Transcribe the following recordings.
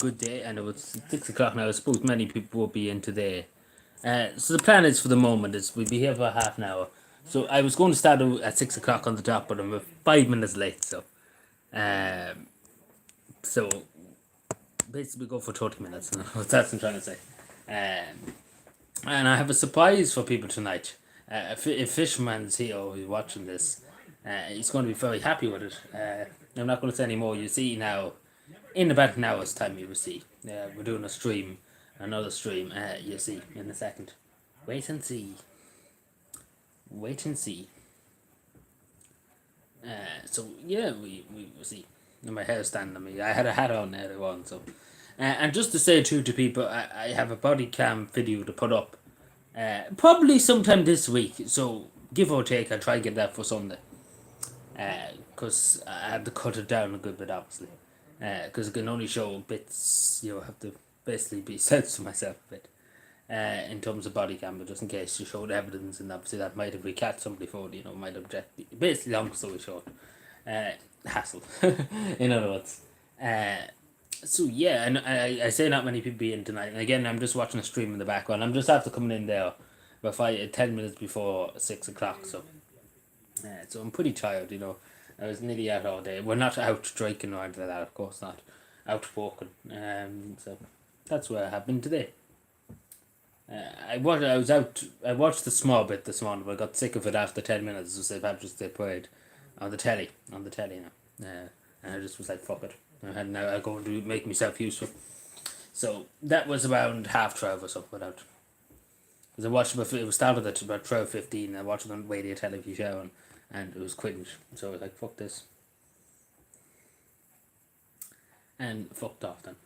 good day, and it was 6 o'clock now. I suppose many people will be in today. So the plan is for the moment is we'll be here for half an hour. So I was going to start at 6 o'clock on the dot, but I'm 5 minutes late. So basically go for 30 minutes. That's what I'm trying to say. Um, and I have a surprise for people tonight. If Fishman's here or he's watching this, he's going to be very happy with it. I'm not going to say any more. You see now, in about an hour's time, you will see. We're doing a stream, another stream. You see in a second. Wait and see. Wait and see. So yeah, we will see. And my hair standing on me. I had a hat on earlier on, so. And just to say too to people, I have a body cam video to put up. Probably sometime this week. So give or take, I'll try and get that for Sunday. Because I had to cut it down a good bit, obviously. Because it can only show bits. You have to basically be censor myself a bit. In terms of body cam, but just in case you showed evidence, and obviously that might have recat somebody for it, might object. Basically, long story short, hassle. In other words, so yeah, and I say not many people be in tonight. And again, I'm just watching a stream in the background. I'm just after coming in there, about 10 minutes before 6 o'clock. So I'm pretty tired. I was nearly out all day. We're not out drinking or anything like that, of course not. Out walking. So that's where I have been today. I was out. I watched the small bit this morning, but I got sick of it after 10 minutes. So St. Patrick's Day parade on the telly now, and I just was like, fuck it. And now I'm going to make myself useful. So that was around 12:30 or something. Because I watched it was started at about 12:15. I watched it on radio television, and it was cringe. So I was like, fuck this, and fucked off then.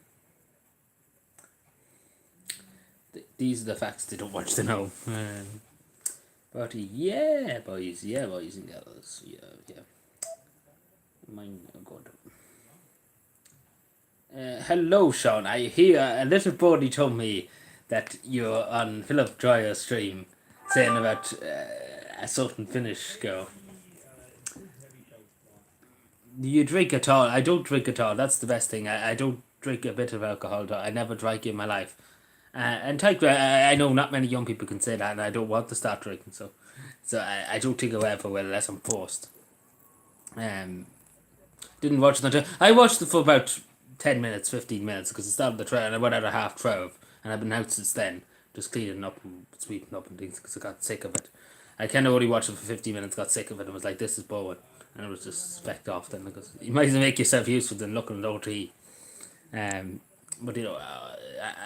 These are the facts they don't want to know. But yeah, boys and girls, yeah. Mine are good. Hello, Sean. I hear a little birdie told me that you're on Philip Dryer's stream saying about a certain Finnish girl. Do you drink at all? I don't drink at all. That's the best thing. I don't drink a bit of alcohol. I never drank in my life. And I know not many young people can say that, and I don't want to start drinking, so I don't think I'll ever will unless I'm forced. Didn't watch it. I watched it for about 10 minutes, 15 minutes, because it started the trail and I went out at 12:30, and I've been out since then, just cleaning up and sweeping up and things, because I got sick of it. I kind of only watched it for 15 minutes, got sick of it, and was like, this is boring, and I was just specked off then, because you might as well make yourself useful than looking at OT. But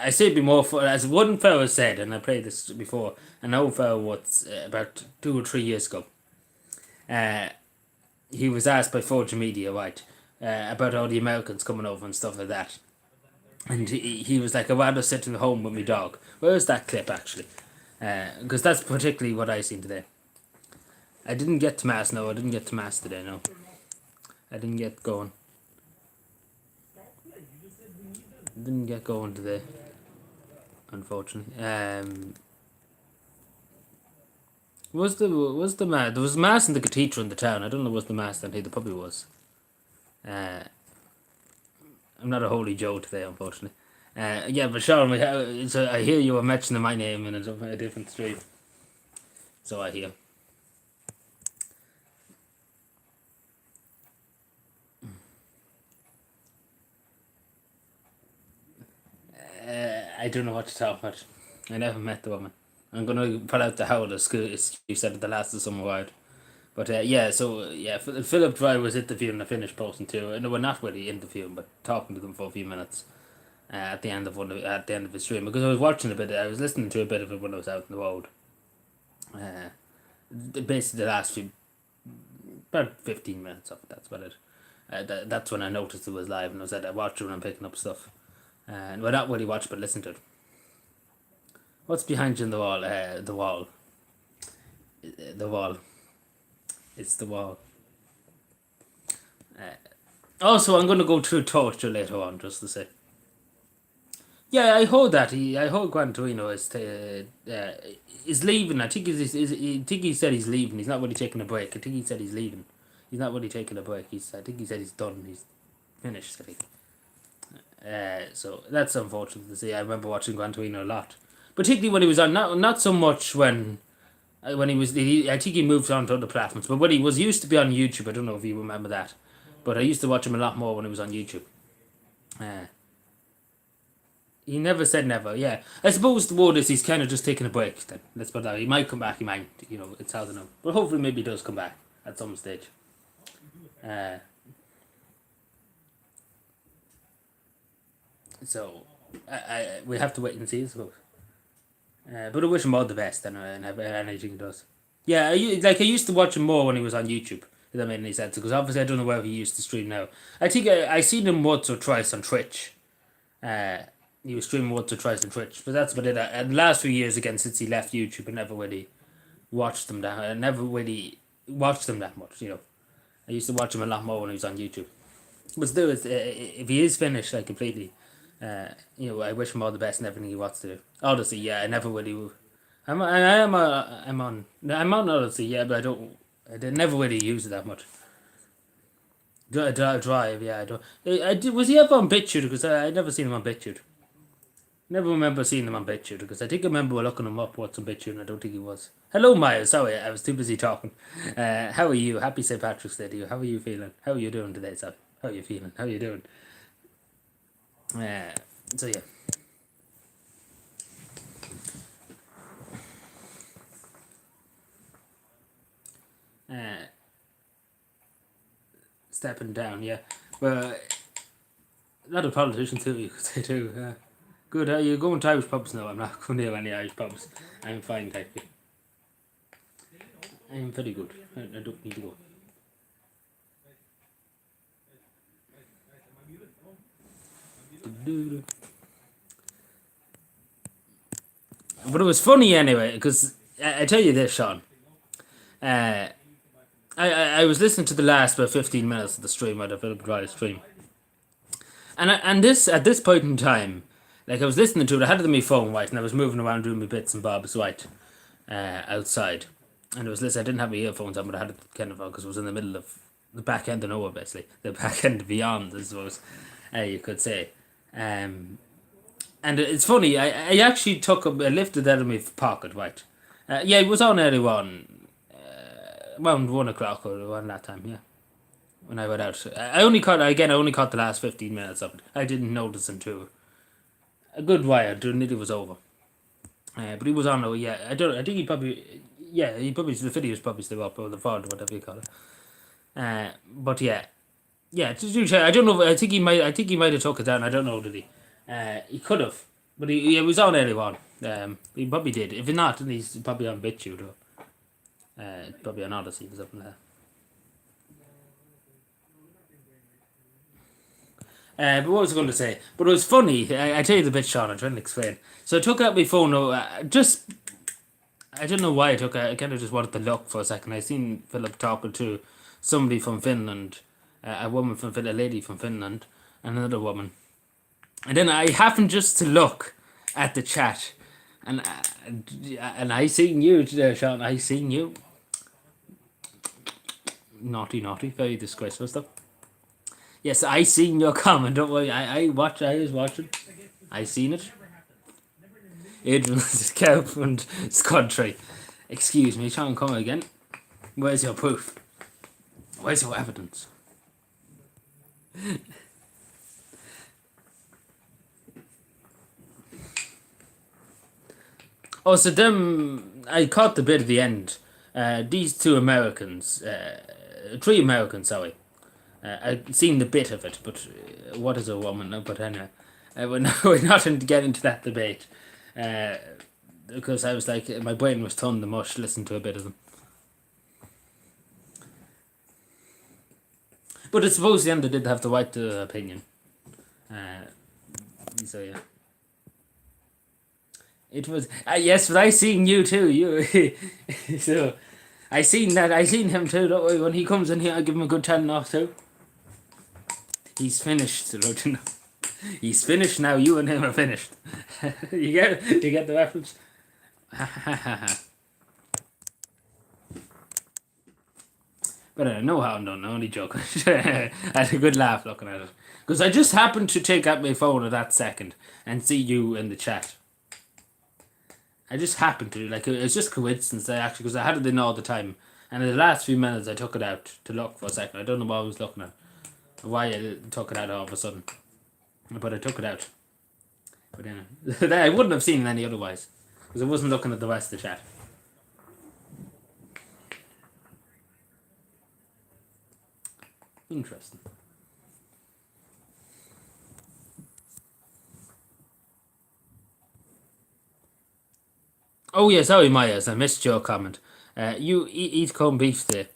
I say be more for, as one fellow said, and I played this before. An old fellow was about 2 or 3 years ago. He was asked by Fortune Media, right, about all the Americans coming over and stuff like that, and he was like, I'd rather sit at home with my dog. Where's that clip actually? Because that's particularly what I seen today. I didn't get to mass. No, I didn't get to mass today. No, I didn't get going. Didn't get going today, unfortunately. Was the mass? There was mass in the cathedral in the town. I don't know was the mass then. Here there probably was. I'm not a holy Joe today, unfortunately. Yeah, but Sean, so I hear you were mentioning my name in a different stream. So I hear. I don't know what to talk about. I never met the woman. I'm gonna put out the howler school. You said at the last of summer word. But Philip Dry was interviewing the Finnish person too, and they were not really interviewing, but talking to them for a few minutes at the end of his stream, because I was watching a bit. I was listening to a bit of it when I was out in the road. Basically, the last about 15 minutes of it. That's about it. That's when I noticed it was live, and I said I watched it when I'm picking up stuff. And well, not really watch, but listen to it. What's behind you in the wall? The wall. The wall. It's the wall. Also, I'm going to go through Torture later on, just to say. Yeah, I heard that. I heard Gran Torino is leaving. I think he said he's leaving. He's not really taking a break. I think he said he's leaving. He's not really taking a break. I think he said he's done. He's finished, I think. So that's unfortunate to see. I remember watching Gran Torino a lot, particularly when he was on. Not so much when he was. I think he moved on to other platforms, but when he was used to be on YouTube, I don't know if you remember that, but I used to watch him a lot more when he was on YouTube. Uh, he never said never. Yeah, I suppose the word is he's kind of just taking a break. Then let's put that. He might come back. He might. It's hard to know. But hopefully, maybe he does come back at some stage. Uh, so we have to wait and see, I suppose. But I wish him all the best and anything he does. Yeah, I used to watch him more when he was on YouTube. If that made any sense, because obviously I don't know where he used to stream now. I think I seen him once or twice on Twitch. Uh, he was streaming once or twice on Twitch, but that's about it. And the last few years, again, since he left YouTube, I never really watched them that. I never really watched them that much. I used to watch him a lot more when he was on YouTube. But still, if he is finished like completely, I wish him all the best and everything he wants to do. Honestly, yeah, I never really. I'm on Odyssey, yeah, but I never really use it that much. Drive, yeah, I don't. I did. Was he ever on BitChute? Because I never seen him on BitChute. Never remember seeing him on BitChute because I think I remember looking him up what's on BitChute and I don't think he was. Hello, Miles. Sorry, I was too busy talking. How are you? Happy St. Patrick's Day to you. How are you feeling? How are you doing today, sorry? How are you feeling? How are you doing? So yeah. Stepping down, yeah. Well, a lot of politicians too, you could say too. Good, are you going to Irish pubs? No, I'm not going to any Irish pubs. I'm fine, thank you. I'm very good. I don't need to go. But it was funny anyway, because I tell you this, Sean. Uh, I was listening to the last about 15 minutes of the stream, of the Philip Riley stream. And this at this point in time, like I was listening to it, I had it on my phone, right, and I was moving around doing my bits and bobs, right, outside. And I was listening, I didn't have my earphones on, but I had it kind of on because it was in the middle of the back end of nowhere, basically. The back end of beyond, I suppose, you could say. And it's funny, I actually I lifted that in my pocket, right. Yeah, it was on early on, around 1 o'clock or around that time, yeah. When I went out. I only caught the last 15 minutes of it. I didn't notice until a good while, until it was over. But he was on, yeah, I think he probably, the video is probably still up, or the VOD, whatever you call it. But yeah, I don't know, I think he might have took it down, I don't know, did he? He could have, but he was on early on. He probably did. If not, then he's probably on BitChute, or probably on Odyssey or something like that. But what was I going to say? But it was funny. I tell you the bit, Sean. I'm trying to explain. So I took out my phone. I don't know why I took it. I kind of just wanted to look for a second. I seen Philip talking to somebody from Finland, a woman from a lady from Finland, and another woman. And then I happened just to look at the chat, and I seen you today, Sean. I seen you. Naughty, very disgraceful stuff. Yes, I seen your comment. Don't worry. I was watching. I seen it. It was Kelp and Scottrey. Excuse me, Sean, come again. Where's your proof? Where's your evidence? Oh, so them. I caught the bit at the end. These two Americans, 3 Americans, sorry. I've seen the bit of it, but what is a woman? But anyway, we're not to get into that debate. Because I was like, my brain was turned to mush listening to a bit of them. But I suppose the end they did have the right to opinion. So yeah. It was yes, but I seen you too. You so I seen that. I seen him too. Don't worry. When he comes in here, I give him a good telling off too. He's finished, Roger. He's finished now. You and him are finished. You get the reference. But no harm done, I only joking. I had a good laugh looking at it. Because I just happened to take out my phone at that second and see you in the chat. I just happened to, like, it's just coincidence, actually, because I had it in all the time. And in the last few minutes, I took it out to look for a second. I don't know what I was looking at. Why I took it out all of a sudden. But I took it out. But anyway, I wouldn't have seen it any otherwise. Because I wasn't looking at the rest of the chat. Interesting. Oh yeah, sorry Myers, I missed your comment. You eat corned beef today.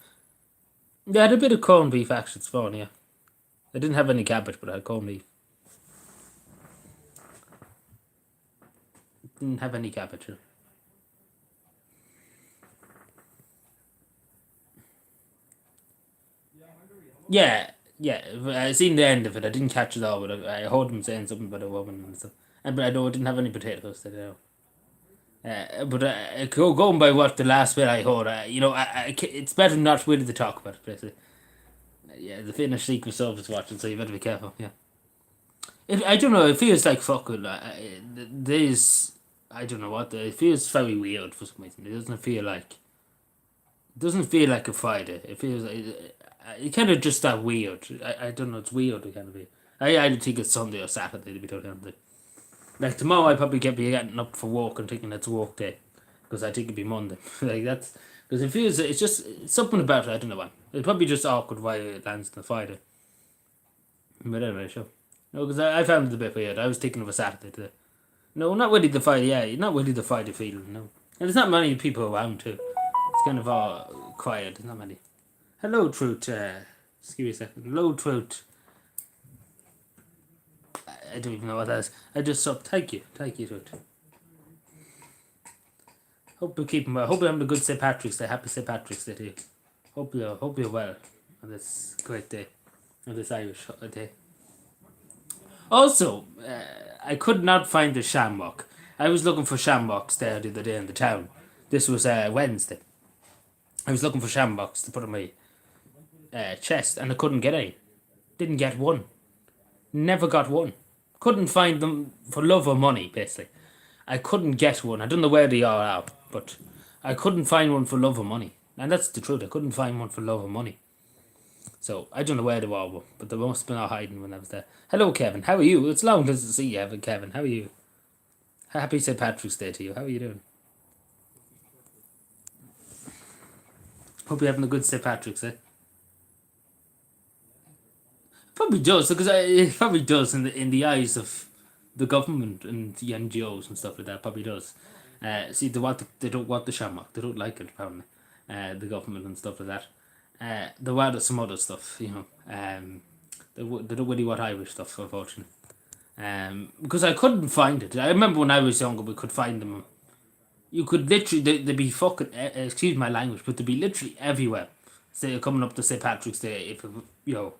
Yeah, I had a bit of corned beef actually, it's fun, yeah. I didn't have any cabbage, but I had corned beef. Didn't have any cabbage. Yeah, I seen the end of it. I didn't catch it all, but I heard him saying something about a woman and stuff. But I know I didn't have any potatoes today. But going by what the last bit I heard, it's better not really to talk about it, basically. Yeah, the Finnish Secret Service watching, so you better be careful. Yeah, I don't know. It feels like fucking. There's, I don't know what. It feels very weird for some reason. It doesn't feel like. It doesn't feel like a Friday. It feels. It kind of just that weird. I don't know. It's weird. It kind of be. I think it's Sunday or Saturday to be totally honest. Like tomorrow, I probably get be getting up for work and thinking it's work day, because I think it'd be Monday. Like that's because it feels. It's just it's something about it. I don't know why. It's probably just awkward why it lands on the Friday. But anyway, sure. No, because I found it a bit weird. I was thinking of a Saturday today. No, not really the Friday. Yeah, not really the Friday feeling. No, and there's not many people around too. It's kind of all quiet. There's not many. Hello, Truth. Just give me a second. Hello, Truth. I don't even know what that is. I just saw. Thank you, Truth. Hope you're keeping well. Hope you're having a good St. Patrick's Day. Happy St. Patrick's Day to you. Hope you're well on this great day, on this Irish day. Also, I could not find the shamrock. I was looking for shamrocks there the other day in the town. This was Wednesday. I was looking for shamrocks to put on my chest, and I couldn't get any. Didn't get one. Never got one. Couldn't find them for love or money, basically. I couldn't get one. I don't know where they are out, but I couldn't find one for love or money. And that's the truth. I couldn't find one for love or money. So I don't know where they were, but they must have been all hiding when I was there. Hello, Kevin. How are you? It's long to see you, Kevin. How are you? Happy St. Patrick's Day to you. How are you doing? Hope you're having a good St. Patrick's Day. Probably does, because it probably does in the eyes of the government and the NGOs and stuff like that. Probably does. See, they don't want the shamrock. They don't like it apparently. The government and stuff like that. There were some other stuff, you know. They don't really want Irish stuff, unfortunately. Because I couldn't find it. I remember when I was younger, we could find them. You could literally, they'd be fucking, excuse my language, but they'd be literally everywhere. Say, coming up to St. Patrick's Day, if, you know,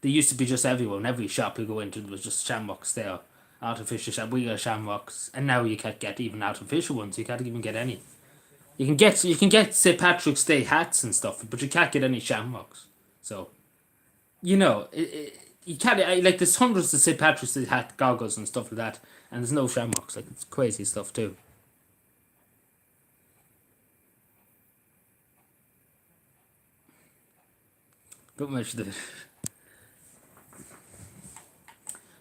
they used to be just everywhere. In every shop you go into, there was just shamrocks there. Artificial shop, we got shamrocks. And now you can't get even artificial ones. You can't even get any. You can get St. Patrick's Day hats and stuff, but you can't get any shamrocks. So, you know, you can't, like, there's hundreds of St. Patrick's Day hat goggles and stuff like that, and there's no shamrocks. Like, it's crazy stuff too. Don't much of it.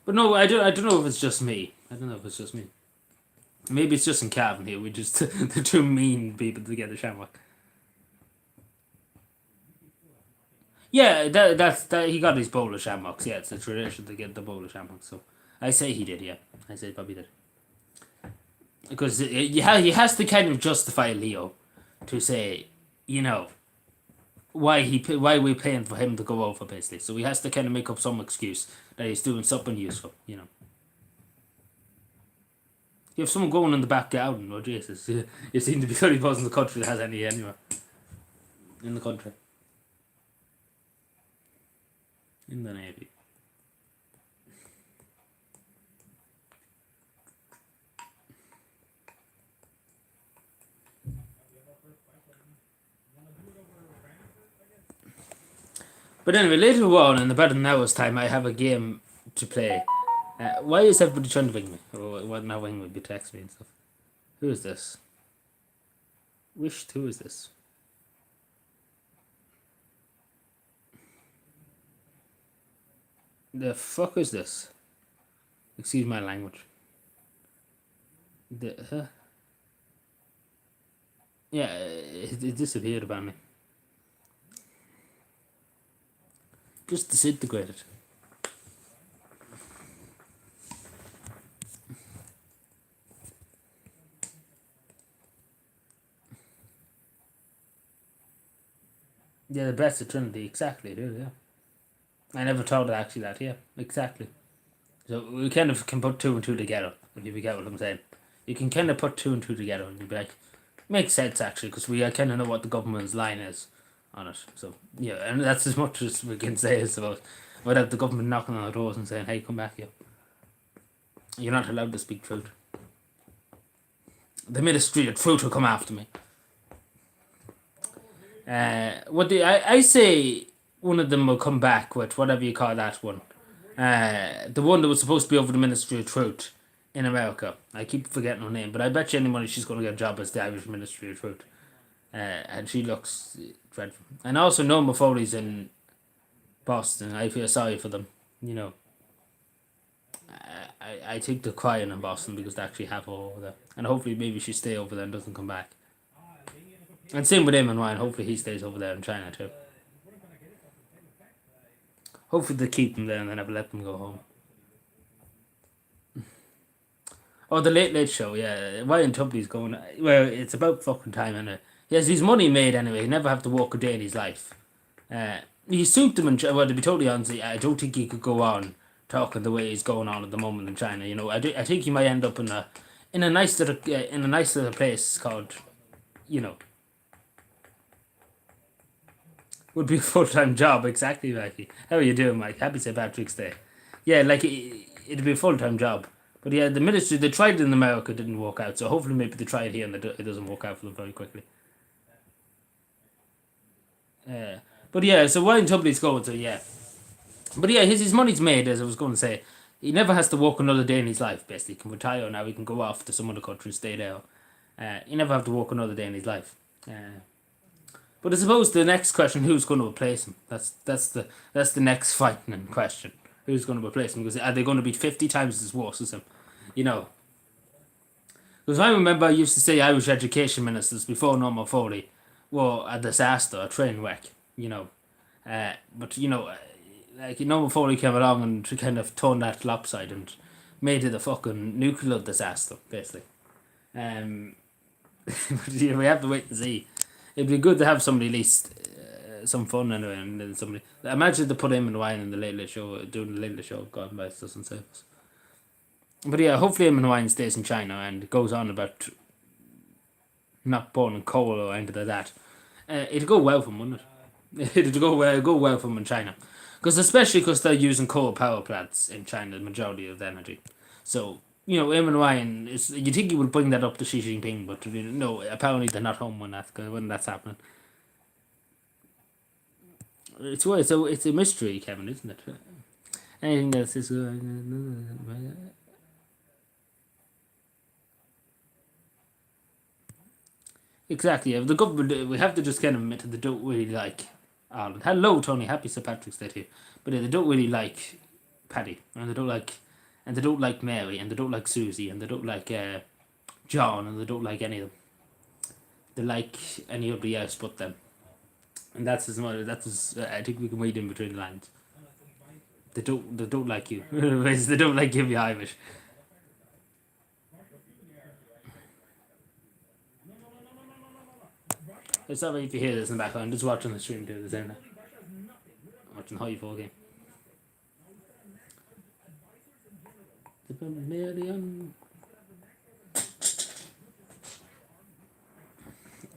But no, I don't know if it's just me. I don't know if it's just me. Maybe it's just in Cavan here. We just the two mean people to get the shamrock. Yeah, that's he got his bowl of shamrocks. Yeah, it's a tradition to get the bowl of shamrocks. So I say he did. Yeah, I say he probably did. Because he has to kind of justify Leo to say, you know, why we're paying for him to go over basically. So he has to kind of make up some excuse that he's doing something useful. You know. You have someone going in the back garden, oh Jesus, you seem to be the only person in the country that has any anywhere. In the country. In the Navy. But anyway, later on in about an hour's time, I have a game to play. Why is everybody trying to wing me? Or well, not wing me, but text me and stuff. Who is this? Wished, who is this? The fuck is this? Excuse my language. Yeah, it disappeared about me. Just disintegrated. Yeah, the best of Trinity, exactly, dude, yeah. I never thought of actually that, yeah, exactly. So we kind of can put two and two together, if you get what I'm saying. You can kind of put two and two together and you'd be like, makes sense actually, because we kind of know what the government's line is on it. So, yeah, and that's as much as we can say, I suppose, without the government knocking on our doors and saying, hey, come back here. You're not allowed to speak truth. The Ministry of Truth will come after me. I say one of them will come back with whatever you call that one. The one that was supposed to be over the Ministry of Truth in America. I keep forgetting her name, but I bet you any money she's going to get a job as the Irish Ministry of Truth. And she looks dreadful. And also Norma Foley's in Boston. I feel sorry for them. You know, I think they're crying in Boston because they actually have her over there. And hopefully maybe she stay over there and doesn't come back. And same with Eamon Ryan. Hopefully he stays over there in China too. Hopefully they keep him there and then never let them go home. Oh, the Late Late Show, yeah. Ryan Tubridy's going. Well, it's about fucking time, innit? He has his money made anyway. He never have to walk a day in his life. He sued them in China. Well, to be totally honest, I don't think he could go on talking the way he's going on at the moment in China. You know, I think he might end up in a nice little place called, you know, would be a full time job exactly, Mikey. How are you doing, Mike? Happy St. Patrick's Day. Yeah, like it'd be a full time job. But yeah, the ministry they tried it in America, didn't work out. So hopefully maybe they try it here and it doesn't work out for them very quickly. But yeah, so Ryan Tubridy's going to yeah. But yeah, his money's made, as I was going to say. He never has to work another day in his life, basically. He can retire now, he can go off to some other country and stay there. He never have to work another day in his life. But I suppose the next question, who's going to replace him? That's the next frightening question. Who's going to replace him? Because are they going to be 50 times as worse as him? You know. Because I remember I used to say Irish education ministers before Norma Foley were a disaster, a train wreck, you know. But, you know, like Norma Foley came along and kind of turned that lopside and made it a fucking nuclear disaster, basically. But yeah, we have to wait and see. It'd be good to have somebody at least some fun anyway, and then somebody. Imagine to put him and Ryan in the Late Late Show, doing the Late Late Show. God bless doesn't save us. But yeah, hopefully Eamon Ryan stays in China and goes on about not burning coal or anything like that. It'd go well for him, wouldn't it? It'd go well for him in China, especially because they're using coal power plants in China, the majority of the energy. So you know, Eamon Ryan is. You think he would bring that up to Xi Jinping, but no. Apparently, they're not home when that's happening. It's a mystery, Kevin, isn't it? Anything else is. Exactly. Yeah. The government, we have to just kind of admit that they don't really like Ireland. Hello, Tony. Happy St. Patrick's Day to you. But yeah, they don't really like Paddy, and they don't like Mary, and they don't like Susie, and they don't like John, and they don't like any of them. They like anybody else but them, and that's as much. That's as I think we can read in between the lines. They don't like you. They don't like you, Irish. It's not like if you hear this in the background. Just watching the stream too. There's anything. Watching High Fall game. The million.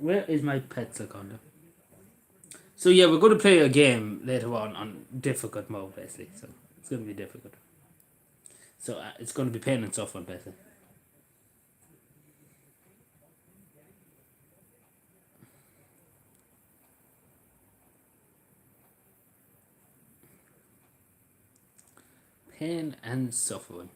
Where is my pet Seconda? So yeah, we're going to play a game later on difficult mode basically. So it's going to be difficult. So it's going to be pain and suffering basically. Pain and suffering.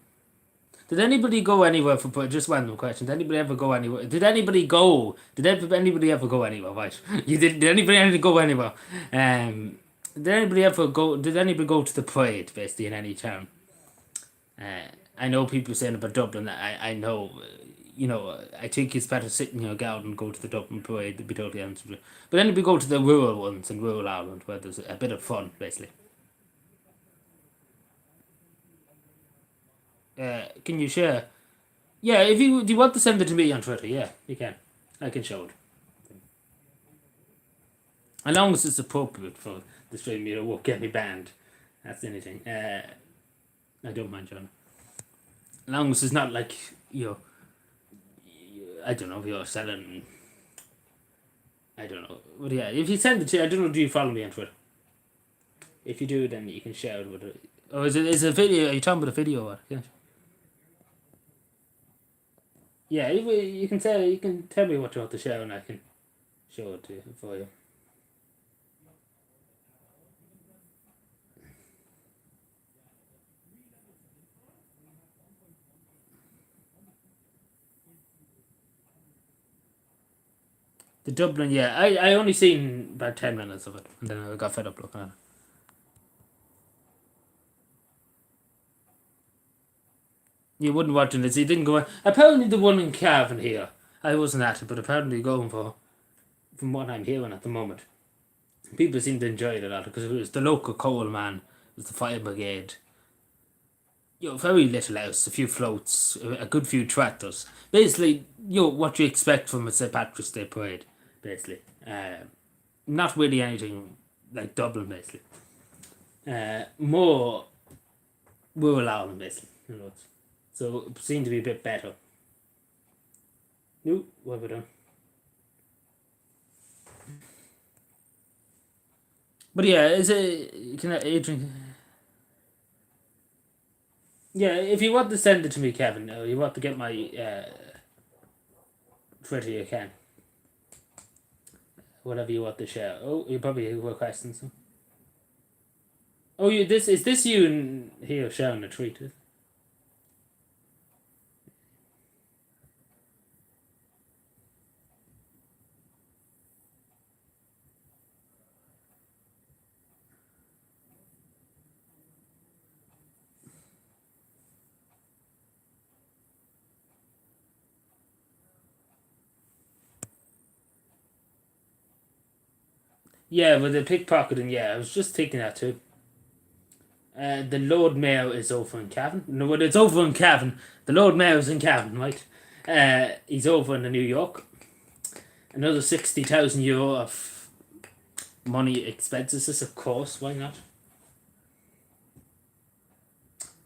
Did anybody go anywhere for just random question? Did anybody ever go anywhere? Did anybody go? Anybody ever go anywhere? Right, you did. Did anybody ever go anywhere? Did anybody ever go? Did anybody go to the parade basically in any town? I know people saying about Dublin. I know. I think it's better sitting in your garden and go to the Dublin parade. To be totally honest with you, but anybody go to the rural ones in rural Ireland where there's a bit of fun basically. Can you share? Yeah, if you do you want to send it to me on Twitter, yeah, you can. I can show it. As long as it's appropriate for the stream, won't get me banned. That's anything. I don't mind, John. As long as it's not like, I don't know if you're selling. I don't know. But yeah, if you send it to, I don't know, do you follow me on Twitter? If you do, then you can share it with it. Oh, is it a video? Are you talking about a video or what? Yeah. Yeah, you can tell me what you want to share and I can show it to you for you. The Dublin, yeah, I only seen about 10 minutes of it and then I got fed up looking at it. You wouldn't watch it, you didn't go. Apparently, the one in Cavan here, I wasn't at it, but apparently going for, from what I'm hearing at the moment, people seem to enjoy it a lot because it was the local coal man, it was the fire brigade. Very little else, a few floats, a good few tractors. Basically, what you expect from a St. Patrick's Day parade, basically. Not really anything like Dublin, basically. More rural Ireland, basically. So it seemed to be a bit better. No, what have we done? But yeah, Adrian. Yeah, if you want to send it to me, Kevin, or you want to get my Twitter, you can. Whatever you want to share. Oh, you probably requesting some. Oh, is this you in here sharing a tweet? Yeah, with the pickpocketing, yeah, I was just thinking that too. The Lord Mayor is over in Cavan. No, well, it's over in Cavan. The Lord Mayor is in Cavan, right? He's over in New York. Another €60,000 of money expenses, of course. Why not?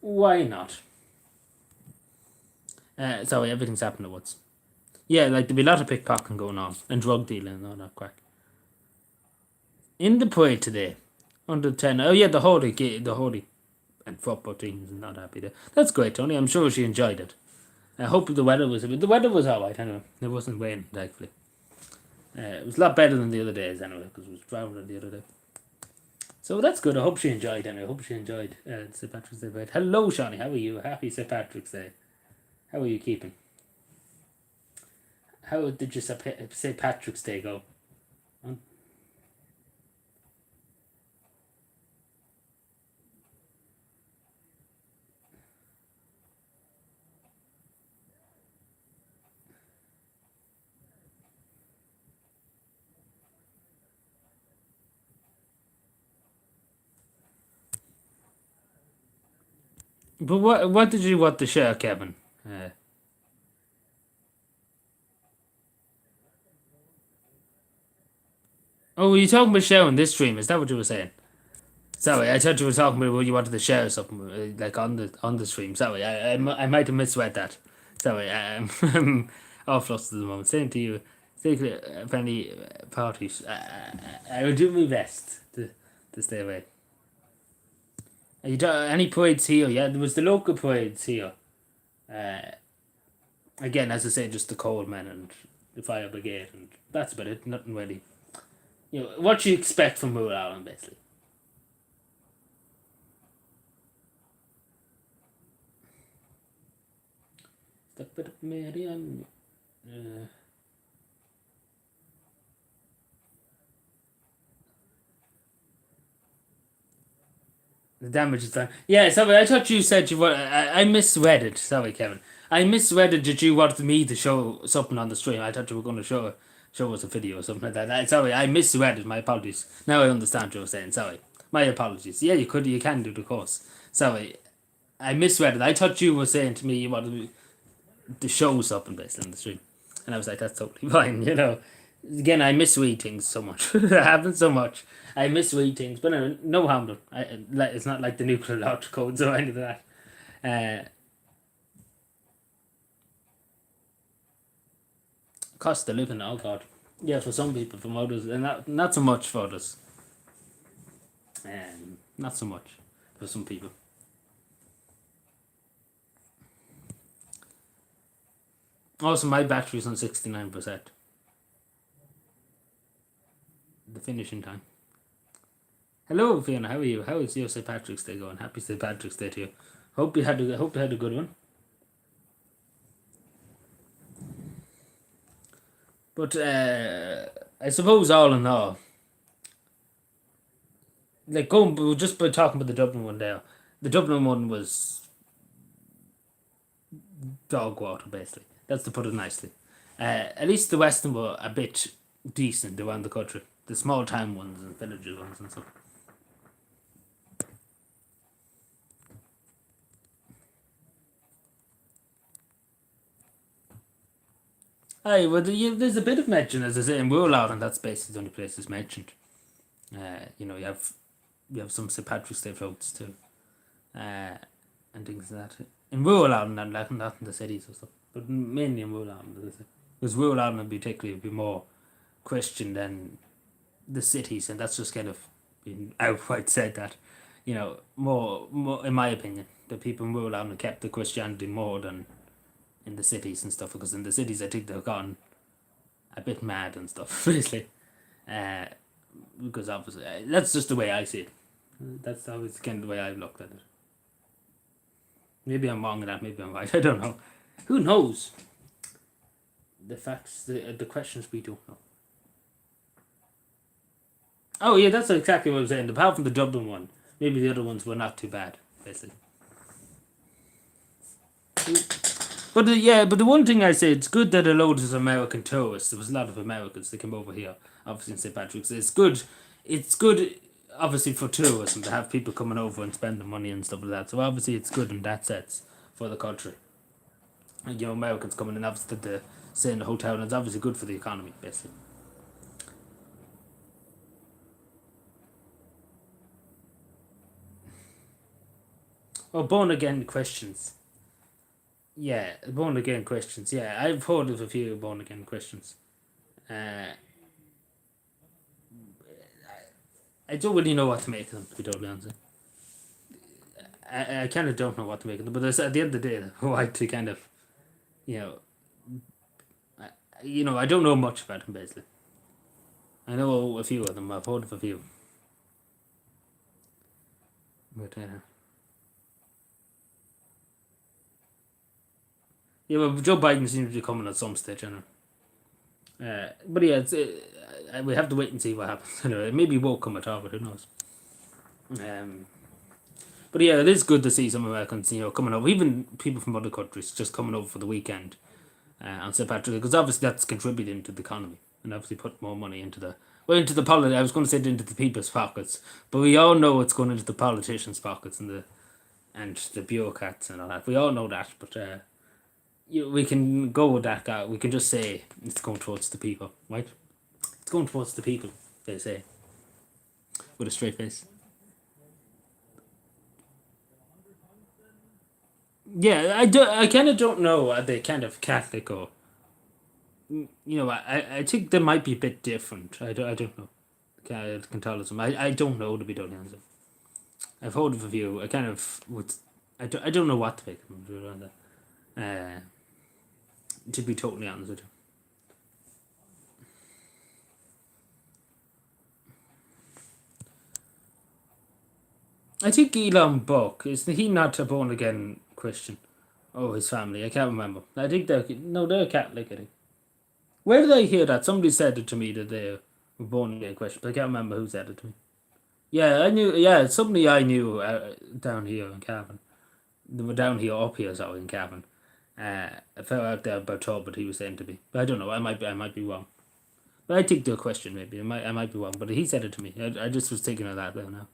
Why not? Sorry, everything's happened at once. Yeah, like there'll be a lot of pickpocketing going on and drug dealing and all that crack. In the parade today, under 10. Oh yeah, the Holy and football teams are not happy there. That's great, Tony. I'm sure she enjoyed it. I hope the weather was alright anyway. It wasn't raining, thankfully. It was a lot better than the other days anyway, because it was drowning the other day. So that's good. I hope she enjoyed anyway. I hope she enjoyed St. Patrick's Day parade. Hello, Shawnee. How are you? Happy St. Patrick's Day. How are you keeping? How did your St. Patrick's Day go? But what did you want to share, Kevin? Oh, were you talking about sharing this stream? Is that what you were saying? Sorry, I thought you were talking about what you wanted to share something like on the stream. Sorry, I might have misread that. Sorry, I'm all flustered at the moment. Same to you. Particularly for any parties, I will do my best to stay away. Any parades here? Yeah, there was the local parades here. Again, as I say, just the coal men and the fire brigade, and that's about it. Nothing really. What you expect from rural Ireland, basically. Stuck bit of Miriam. The damage is done. Yeah, sorry, I thought you said you were. I misread it. Sorry, Kevin. I misread it that you wanted me to show something on the stream. I thought you were going to show us a video or something like that. Sorry, I misread it. My apologies. Now I understand what you were saying. Sorry. My apologies. Yeah, you can do the course. Sorry, I misread it. I thought you were saying to me you wanted me to show something based on the stream. And I was like, that's totally fine, you know. Again, I misread things so much. It happens so much. I misread things, but no harm done. It's not like the nuclear launch codes or any of that. Cost of living, oh god. Yeah, for some people, from others, and not so much for others. Not so much for some people. Also, my battery's on 69%. The finishing time. Hello, Fiona. How are you? How is your St. Patrick's Day going? Happy St. Patrick's Day to you. Hope you had a good one. But I suppose all in all, like going just by talking about the Dublin one there, the Dublin one was dog water basically. That's to put it nicely. At least the Western were a bit decent around the country. The small town ones and village ones and stuff. Aye, well, there's a bit of mention, as I say, in rural Ireland. That's basically the only place it's mentioned. You know, you have some St. Patrick's Day floats too, and things like that. In rural Ireland, and not in the cities or stuff, but mainly in rural Ireland, as I say. Because rural Ireland in particular would be more Christian than the cities, and that's just kind of been outright said that, you know, more in my opinion, the people in rural Ireland kept the Christianity more than in the cities and stuff, because in the cities I think they've gone a bit mad and stuff, basically. Because obviously, that's just the way I see it. That's always kind of the way I've looked at it. Maybe I'm wrong in that, maybe I'm right, I don't know. Who knows? The facts, the questions we don't know. Oh yeah, that's exactly what I was saying. Apart from the Dublin one, maybe the other ones were not too bad, basically. But but the one thing I say, it's good that a load of American tourists. There was a lot of Americans that came over here, obviously in St. Patrick's. It's good. It's good, obviously, for tourism to have people coming over and spending money and stuff like that. So obviously, it's good in that sense for the country. And you know, Americans coming in, obviously, to stay in the hotel, and it's obviously good for the economy, basically. Oh, born again questions. Yeah, born again Christians. Yeah, I've heard of a few born again Christians. I don't really know what to make of them, to be totally honest. I kind of don't know what to make of them, but at the end of the day, they're right to kind of, you know, I don't know much about them basically. I know a few of them. I've heard of a few. But yeah, well, Joe Biden seems to be coming at some stage, I know. But yeah, we have to wait and see what happens. Anyway, maybe it won't come at all, but who knows? But yeah, it is good to see some Americans, coming over. Even people from other countries just coming over for the weekend on St. Patrick's, because obviously that's contributing to the economy and obviously put more money into the I was going to say into the people's pockets, but we all know it's going into the politicians' pockets and the bureaucrats and all that. We all know that, but we can go with that. We can just say it's going towards the people, right? It's going towards the people, they say, with a straight face. Yeah, I kind of don't know. Are they kind of Catholic or I think they might be a bit different. I don't know. Catholicism. I don't know, to be totally honest. I've heard of a few. I kind of would. I don't know what to make of them. To be totally honest with you. I think Elon Buck, is he not a born again Christian? Oh, his family. I can't remember. I think they're Catholic. I think. Where did I hear that? Somebody said it to me that they were born again Christian, but I can't remember who said it to me. Yeah, I knew. Yeah, somebody I knew down here in Cavan. They were down here, up here, sorry, in Cavan. I fell out there about Todd, but he was saying to me. But I don't know. I might be wrong. But I think they're Christian. Maybe I might be wrong. But he said it to me. I just was thinking of that there now.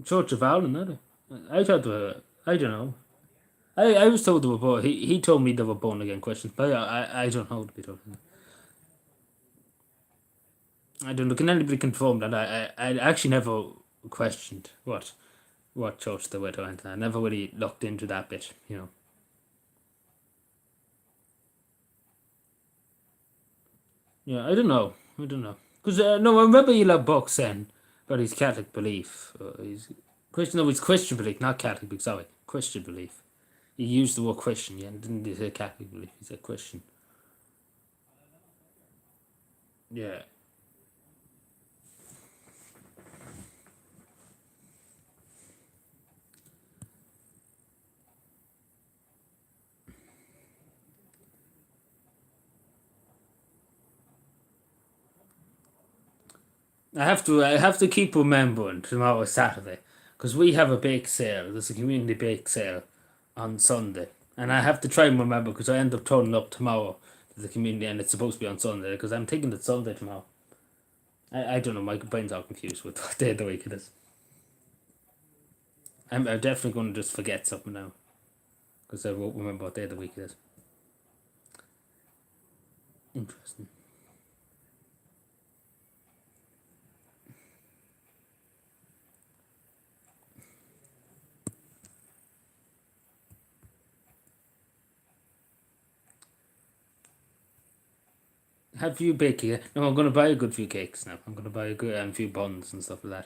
Church of Ireland, are they? I thought they were. I don't know. I was told they were born. He told me they were born again Christians, but I don't know to be told. I don't know. Can anybody confirm that? I actually never questioned what church they were to enter. I never really looked into that bit. Yeah, I don't know. I don't know. Because no, I remember you love books saying about his Catholic belief. His Christian, no, it's Christian belief, not Catholic belief. Sorry, Christian belief. He used the word Christian, yeah, didn't he say Catholic belief? He said Christian. Yeah. I have to keep remembering tomorrow Saturday, because we have a bake sale. There's a community bake sale on Sunday, and I have to try and remember because I end up turning up tomorrow to the community, and it's supposed to be on Sunday because I'm thinking it's Sunday tomorrow. I don't know. My brain's all confused with what day of the week it is. I'm definitely going to just forget something now because I won't remember what day of the week it is. Interesting. Have you baked it? No, I'm going to buy a good few cakes now. I'm going to buy a good few buns and stuff like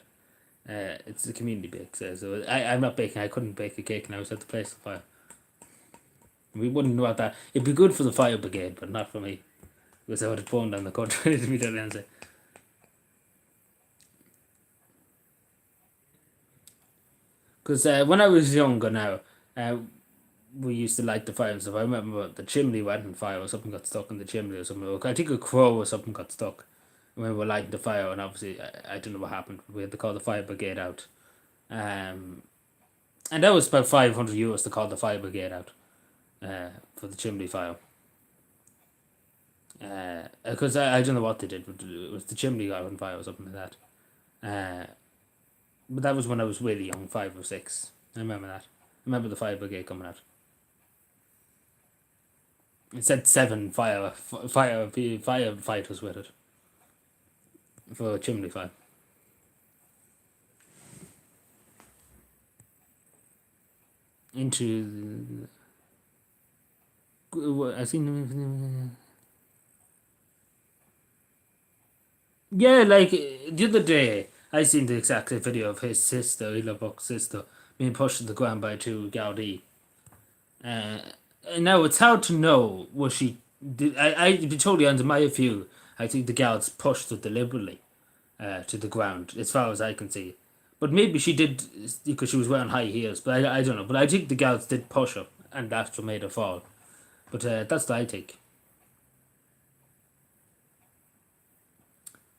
that. It's a community bake, so I'm not baking. I couldn't bake a cake now. I was at the place of fire. We wouldn't know about that. It'd be good for the fire brigade, but not for me. Because I would have burned down the country to be that answer. Because when I was younger now, uh, we used to light the fire and stuff. I remember the chimney went on fire or something got stuck in the chimney or something. I think a crow or something got stuck when we were lighting the fire, and obviously I don't know what happened. We had to call the fire brigade out. Um, and that was about €500 to call the fire brigade out for the chimney fire. Because I don't know what they did, but it was the chimney got on fire or something like that. But that was when I was really young, 5 or 6. I remember that. I remember the fire brigade coming out. It said 7 firefighters with it for a chimney fire. Into I seen. Yeah, like the other day, I seen the exact same video of his sister, Ila Buck's sister, being pushed to the ground by two Gaudi. Uh, Now it's hard to know was she. To be totally under my view, I think the guards pushed her deliberately to the ground, as far as I can see. But maybe she did because she was wearing high heels. But I don't know. But I think the guards did push her, and that's what made her fall. But that's what I think.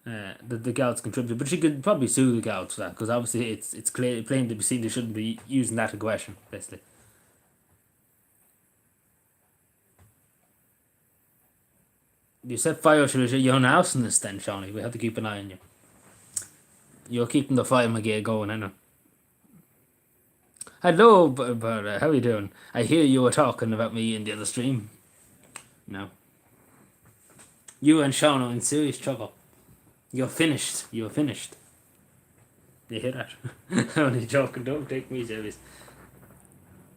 The guards contributed, but she could probably sue the guards for that because obviously it's clear, plain to be seen they shouldn't be using that aggression. Basically, you set fire to your own house in this, then, Shawnee. We have to keep an eye on you. You're keeping the fire brigade going, I know. Hello, but how are you doing? I hear you were talking about me in the other stream. No, you and Sean are in serious trouble. You're finished. You're finished. You hear that? I'm only joking. Don't take me serious.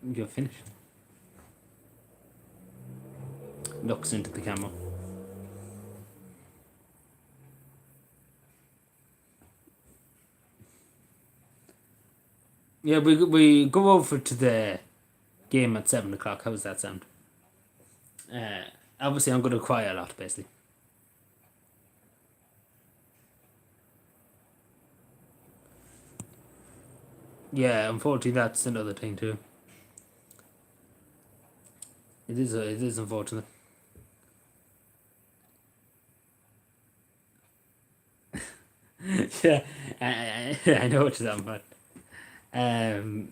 You're finished. Looks into the camera. Yeah, we go over to the game at 7 o'clock. How does that sound? Uh, Obviously, I'm going to cry a lot, basically. Yeah, unfortunately, that's another thing too. It is unfortunate. Yeah, I know what you're talking about. Um,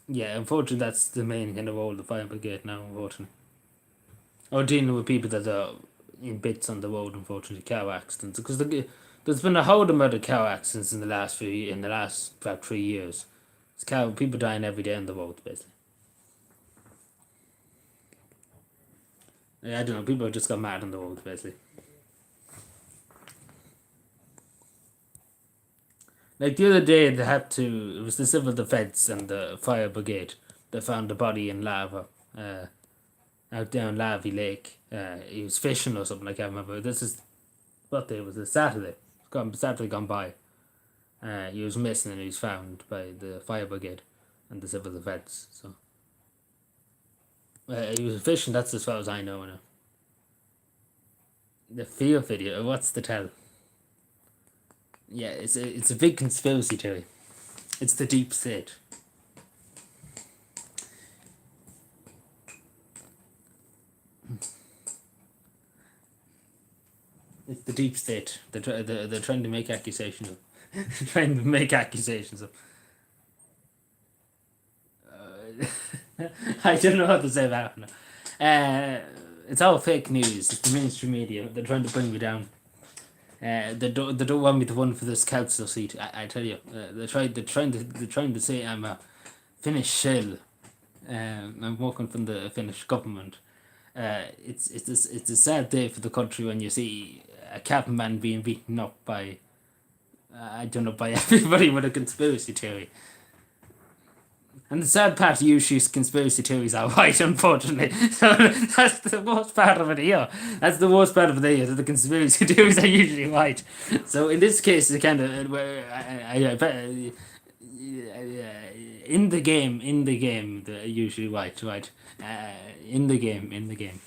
yeah, unfortunately, that's the main kind of role of the fire brigade now. Unfortunately, or dealing with people that are in bits on the road. Unfortunately, car accidents because there's been a whole amount of car accidents in the last about 3 years. It's people dying every day on the road, basically. I don't know. People just got mad on the road, basically. Like the other day, they had to. It was the civil defence and the fire brigade that found the body in lava, out down Lavy Lake. He was fishing or something. I can't remember. This is what day was it? Saturday. Saturday gone by. He was missing and he was found by the fire brigade and the civil defence. So he was fishing. That's as far as I know now. The fear video. What's the tell? Yeah, it's a big conspiracy theory. It's the deep state. It's the deep state. They're trying to make accusations of. Trying to make accusations of. I don't know what to say about it. It's all fake news. It's the mainstream media. They're trying to bring me down. They don't want me to run for this council seat. I tell you, they're trying to say I'm a Finnish shell. I'm working from the Finnish government. It's a sad day for the country when you see a cabin man being beaten up by I don't know by everybody with a conspiracy theory. And the sad part, usually conspiracy theories are white, unfortunately. So that's the worst part of it here. That's the worst part of it here. That the conspiracy theories are usually white. So in this case, it's kind of in the game, they're usually white, right? In the game.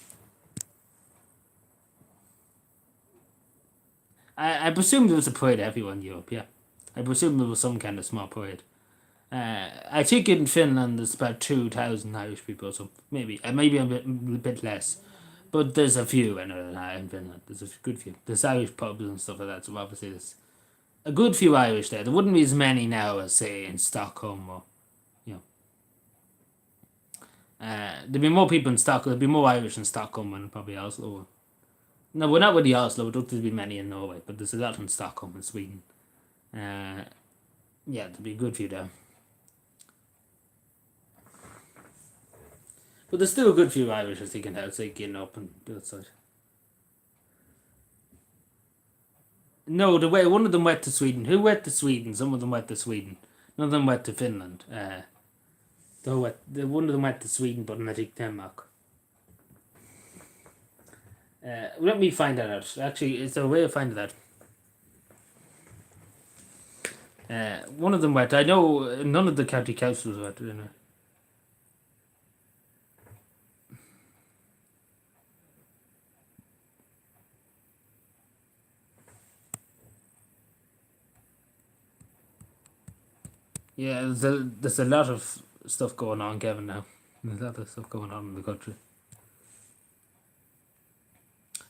I presume there was a parade everywhere in Europe. Yeah, I presume there was some kind of small parade. I think in Finland there's about 2,000 Irish people, so maybe a bit less, but there's a few in Finland. There's a good few. There's Irish pubs and stuff like that, so obviously there's a good few Irish there. There wouldn't be as many now as say in Stockholm or you know. There'd be more people in Stockholm. There'd be more Irish in Stockholm and probably Oslo. No, we're not really Oslo. I don't think there'd be many in Norway, but there's a lot in Stockholm and Sweden. Uh, yeah, there'd be a good few there. But there's still a good few Irish as they can help, say, getting up and do it side. No, the way one of them went to Sweden. Who went to Sweden? Some of them went to Sweden. None of them went to Finland. One of them went to Sweden, but I think Denmark. Let me find that out. Actually, it's a way of finding that. One of them went. I know none of the county councils went. You know. Yeah, there's a lot of stuff going on, Kevin. Now, there's a lot of stuff going on in the country.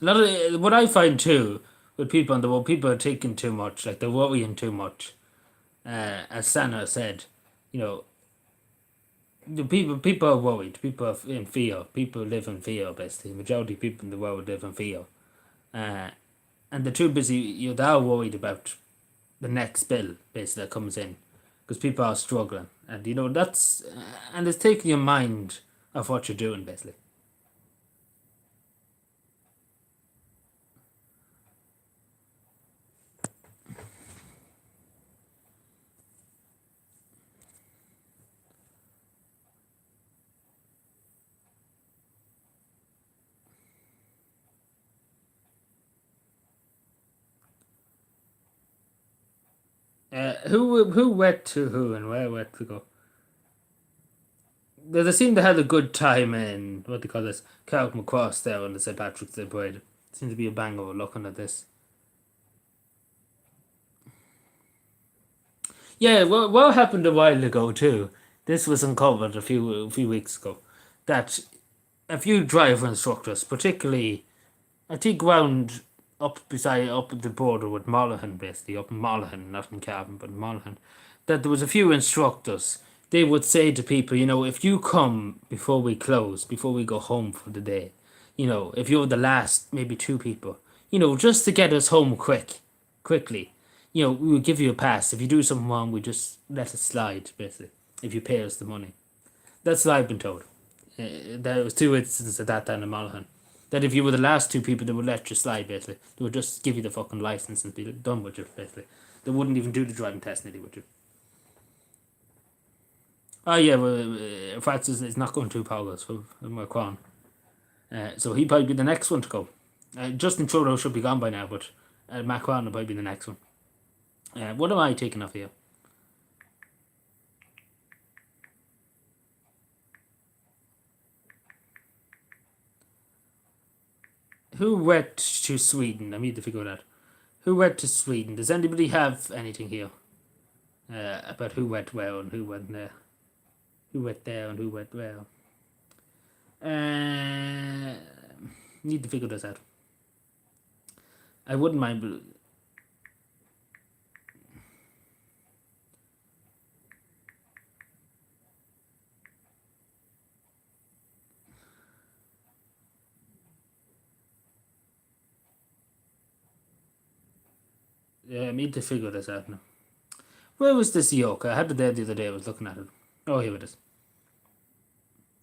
A lot of what I find too with people on the road, people are taking too much, like they're worrying too much. As Sana said, you know, the people are worried. People are in fear. People live in fear. Basically, majority of people in the world live in fear. Uh, and they're too busy. They're worried about the next bill basically that comes in, because people are struggling, and that's and it's taking your mind of what you're doing basically. Who went to who and where went to go? They seem to have a good time in what they call this Carrick McCross there on the St Patrick's Day parade. Seems to be a banger looking at this. Yeah, well, what happened a while ago too? This was uncovered a few weeks ago. That a few driver instructors, particularly, I think round up at the border with Monaghan, basically up in Monaghan, not in Cavan, but in Monaghan, that there was a few instructors. They would say to people, if you come before we close, before we go home for the day, if you're the last maybe two people, just to get us home quickly, we will give you a pass. If you do something wrong, we just let it slide, basically, if you pay us the money. That's what I've been told. There was two instances of that down in Monaghan. That if you were the last two people, they would let you slide, basically. They would just give you the fucking license and be done with you, basically. They wouldn't even do the driving test nearly with you. Oh, yeah, well, Francis is not going through Paulus for Macron. So he'd probably be the next one to go. Justin Trudeau should be gone by now, but Macron will probably be the next one. What am I taking off here? Who went to Sweden? I need to figure that. Who went to Sweden? Does anybody have anything here about who went where and who went there? Who went there and who went where? Need to figure this out. I wouldn't mind. I need to figure this out now. Where was this yoke? I had it there the other day. I was looking at it. Oh, here it is.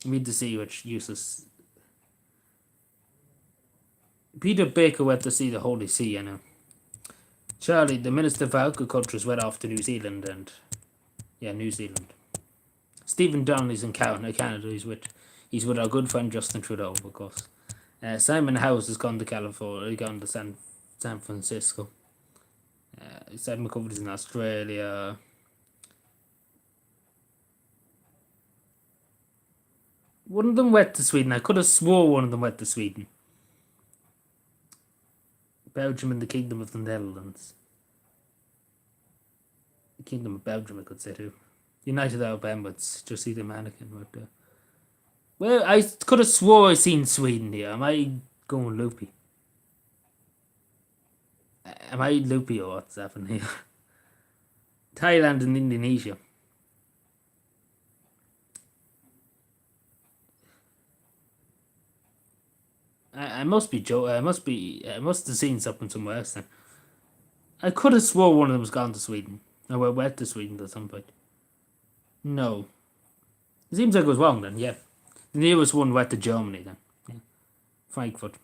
I need to see which useless. Peter Baker went to see the Holy See, I know. Charlie, the Minister for Agriculture, went off to New Zealand and. Yeah, New Zealand. Stephen Donnelly's in Canada. He's with our good friend Justin Trudeau, of course. Simon Howes has gone to California. He's gone to San Francisco. Simon McCoverty's in Australia. One of them went to Sweden. I could have swore one of them went to Sweden. Belgium and the Kingdom of the Netherlands. The Kingdom of Belgium, I could say too. United Arab Emirates. Just see the mannequin right there. Well, I could have swore I seen Sweden here. Am I going loopy? Am I loopy or what's happening here? Thailand and Indonesia. I must be joking. I must have seen something somewhere else then. I could have swore one of them was gone to Sweden. Or went to Sweden at some point. No. It seems like it was wrong then, yeah. The nearest one went to Germany then. Yeah. Frankfurt.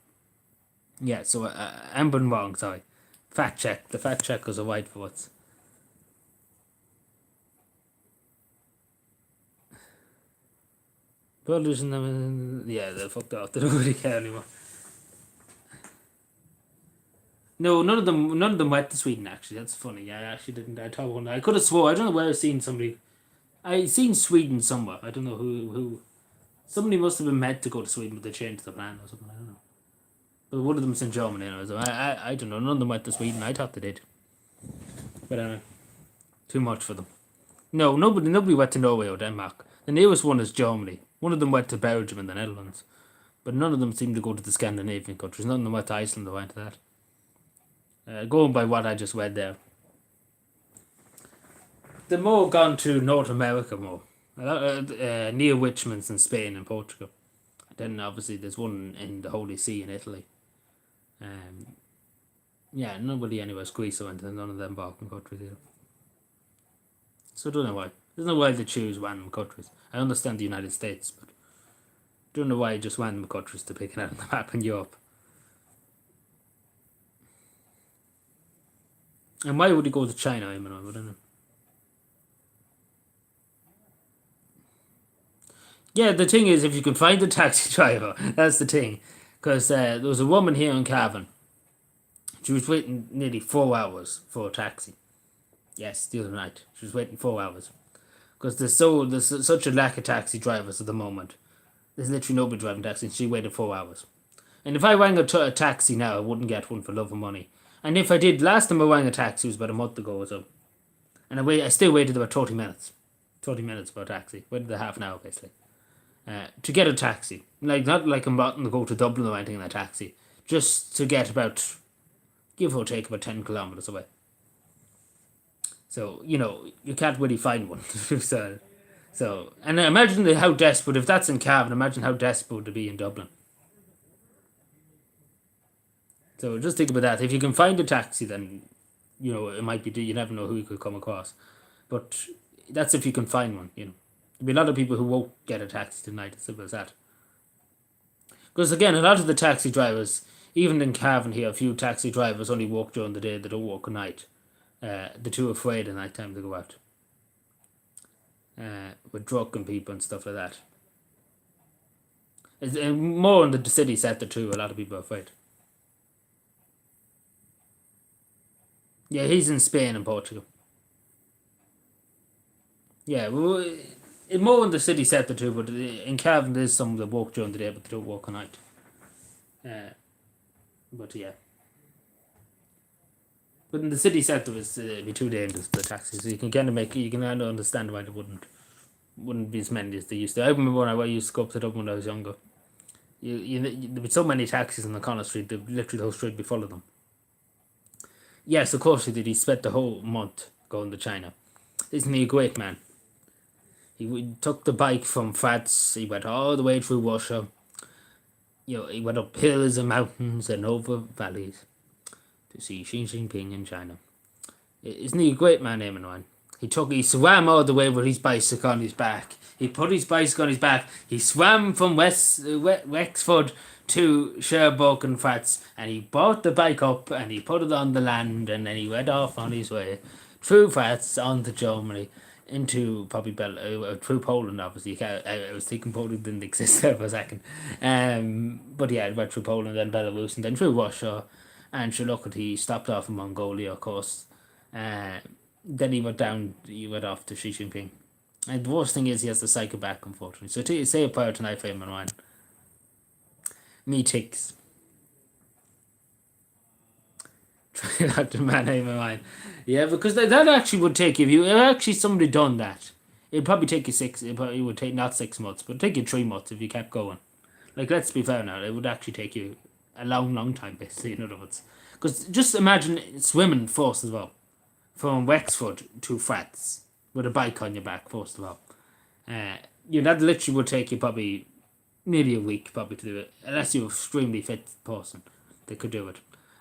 Yeah, so I'm been wrong, sorry. Fact check. The fact checkers are right for us. Brothers and them, yeah, they're fucked off. They don't really care anymore. No, none of them went to Sweden. Actually, that's funny. I actually didn't. I told one. I could have swore. I don't know where I've seen somebody. I seen Sweden somewhere. I don't know who. Somebody must have been meant to go to Sweden, but they changed the plan or something. I don't know. But one of them's in Germany, anyway, so I don't know. None of them went to Sweden. I thought they did. But anyway, too much for them. No, nobody went to Norway or Denmark. The nearest one is Germany. One of them went to Belgium and the Netherlands. But none of them seemed to go to the Scandinavian countries. None of them went to Iceland or went to that. Going by what I just read there. They're more gone to North America more. Near Richmond's in Spain and Portugal. Then obviously there's one in the Holy See in Italy. Yeah, nobody anywhere Greece or anything, none of them Balkan countries either. So I don't know why. I don't know why they choose random countries. I understand the United States, but I don't know why just random countries to pick it out on the map in Europe. And why would he go to China, I don't know. Yeah, the thing is, if you can find a taxi driver, that's the thing. Because there was a woman here in Cavan. She was waiting nearly 4 hours for a taxi. Yes, the other night. She was waiting 4 hours. Because there's such a lack of taxi drivers at the moment. There's literally nobody driving taxis. She waited 4 hours. And if I rang a taxi now, I wouldn't get one for love of money. And if I did, last time I rang a taxi was about a month ago or so. And I still waited about 30 minutes. 30 minutes for a taxi. Waited a half an hour, basically. To get a taxi. Like, not like I'm about to go to Dublin or anything in a taxi. Just to get about, give or take, about 10 kilometres away. So, you can't really find one. So, and imagine how desperate, if that's in Cavan, imagine how desperate to be in Dublin. So just think about that. If you can find a taxi, then, it might be, you never know who you could come across. But that's if you can find one, There'll be a lot of people who won't get a taxi tonight, as simple as that. Because again, a lot of the taxi drivers, even in Cavan here, a few taxi drivers only walk during the day, they don't walk at night. They're too afraid at night time to go out. With drunken people and stuff like that. It's, more in the city centre too, a lot of people are afraid. Yeah, he's in Spain and Portugal. Yeah, well, more in the city centre too, but in Cavan there's some that walk during the day, but they don't walk at night. But yeah. But in the city centre, it'd be too dangerous for the taxis. So you can kind of understand why there wouldn't be as many as they used to. I remember when I used to go up to Dublin when I was younger. There were so many taxis on the Connell Street, literally the whole street would be full of them. Yes, of course he did. He spent the whole month going to China. Isn't he a great man? He took the bike from France. He went all the way through Russia. He went up hills and mountains and over valleys to see Xi Jinping in China. Isn't he a great man, Eamon Ryan? He swam all the way with his bicycle on his back. He put his bicycle on his back. He swam from Wexford to Cherbourg and France, and he brought the bike up and he put it on the land, and then he went off on his way through France onto Germany into probably through Poland. Obviously, I was thinking Poland didn't exist there for a second, but yeah, it went through Poland, then Belarus, and then through Russia, and sure, look, he stopped off in Mongolia, of course. Then he went off to Xi Jinping. And the worst thing is he has to cycle back, unfortunately. So say a prayer tonight for him and Ryan. Me ticks. Try not to man him and Ryan. Yeah, because that actually would take you. If you actually somebody done that, it'd probably take you it would take not 6 months, but it'd take you 3 months if you kept going. Like, let's be fair now, it would actually take you a long, long time, basically, in other words. Because just imagine swimming first as well. From Wexford to France with a bike on your back, first of all. That literally would take you probably maybe a week probably to do it, unless you're an extremely fit person that could do it.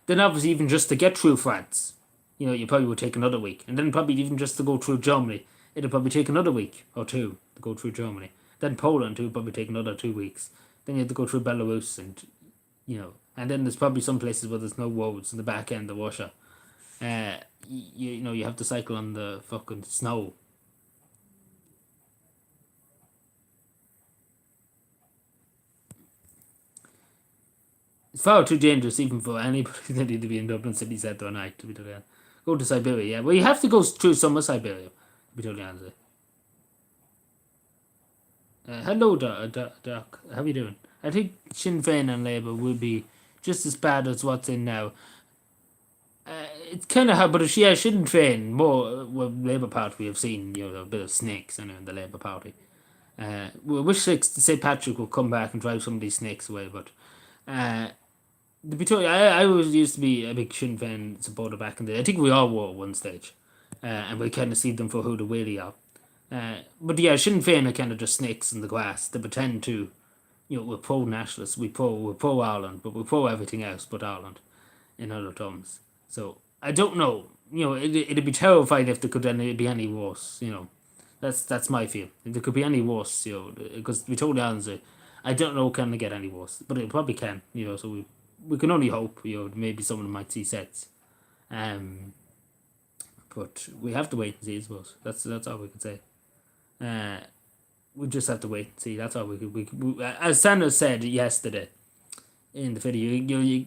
Then obviously even just to get through France, you probably would take another week. And then probably even just to go through Germany, it'll probably take another week or two to go through Germany. Then Poland too, probably take another 2 weeks. Then you have to go through Belarus and then there's probably some places where there's no roads in the back end of Russia. You have to cycle on the fucking snow. It's far too dangerous even for anybody that need to be in Dublin city centre at night, to be totally honest. Go to Siberia, yeah. Well, you have to go through summer Siberia, to be totally honest. Hello, Doc. How are you doing? I think Sinn Féin and Labour will be just as bad as what's in now. It's kind of hard, but Sinn Féin, more Labour Party, we have seen, a bit of snakes in the Labour Party. We wish St. Patrick would come back and drive some of these snakes away, but to be told, I always used to be a big Sinn Féin supporter back in the day. I think we all were at one stage, and we kind of see them for who they really are. But yeah, Sinn Féin are kind of just snakes in the grass. They pretend to, we're pro-nationalists, we're pro Ireland, but we're pro everything else but Ireland, in other terms. So, I don't know. It'd be terrifying if there could be any worse, That's my feel. If there could be any worse, because to be totally honest, I don't know can they get any worse. But it probably can, so we can only hope, maybe someone might see sets. But we have to wait and see, I suppose. That's all we can say. We just have to wait and see. That's all we could. As Sanders said yesterday in the video,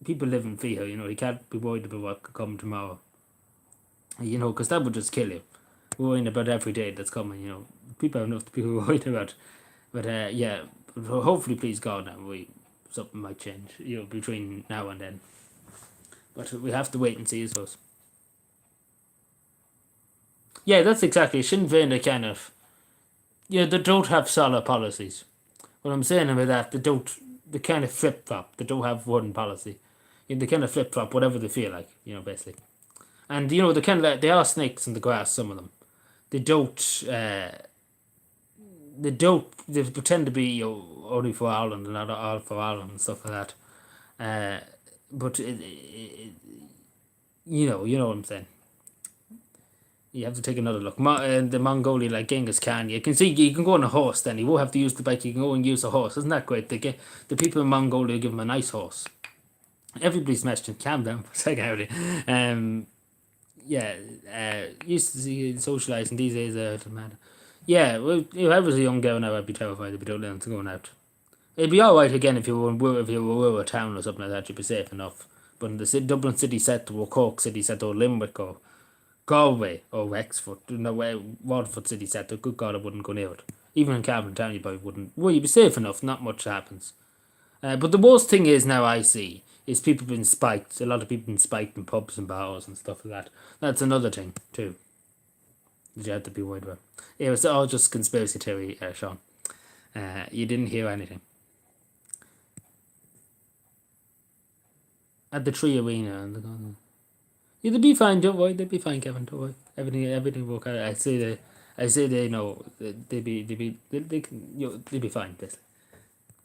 people live in fear, you can't be worried about what could come tomorrow. Because that would just kill you. Worrying about every day that's coming, people have enough to be worried about. But hopefully, please God, now something might change, between now and then. But we have to wait and see, I suppose. Yeah, that's exactly. Sinn Féin, they kind of, yeah, they don't have solid policies. What I'm saying about that, they kind of flip flop. They don't have one policy. They kind of flip flop whatever they feel like, basically. And they kind of like, they are snakes in the grass. Some of them, they don't, they pretend to be only for Ireland and not all for Ireland and stuff like that. But you know what I'm saying. You have to take another look. The Mongolian, like Genghis Khan, you can see you can go on a horse. Then you won't have to use the bike. You can go and use a horse. Isn't that great? They get the people in Mongolia give them a nice horse. Everybody's messaging. Calm down for a second, Howdy. Yeah. Used to see socialising these days. It doesn't matter. Yeah. Well, if I was a young girl now, I'd be terrified. I'd be totally into going out. It'd be all right again if you were a town or something like that. You'd be safe enough. But in the Dublin city centre or Cork city centre or Limerick or Galway or Wexford, no way, Waterford city centre, good God, I wouldn't go near it. Even in Cavan Town, you probably wouldn't. Well, you'd be safe enough, not much happens. But the worst thing is now I see is people being spiked. A lot of people being spiked in pubs and bars and stuff like that. That's another thing, too, that you have to be worried about. It was all just conspiracy theory, Sean. You didn't hear anything. At the Tree Arena and the yeah, they'll be fine. Don't worry, they'll be fine, Kevin. Don't worry. Everything will work out. I say they know. They'll be fine. Basically,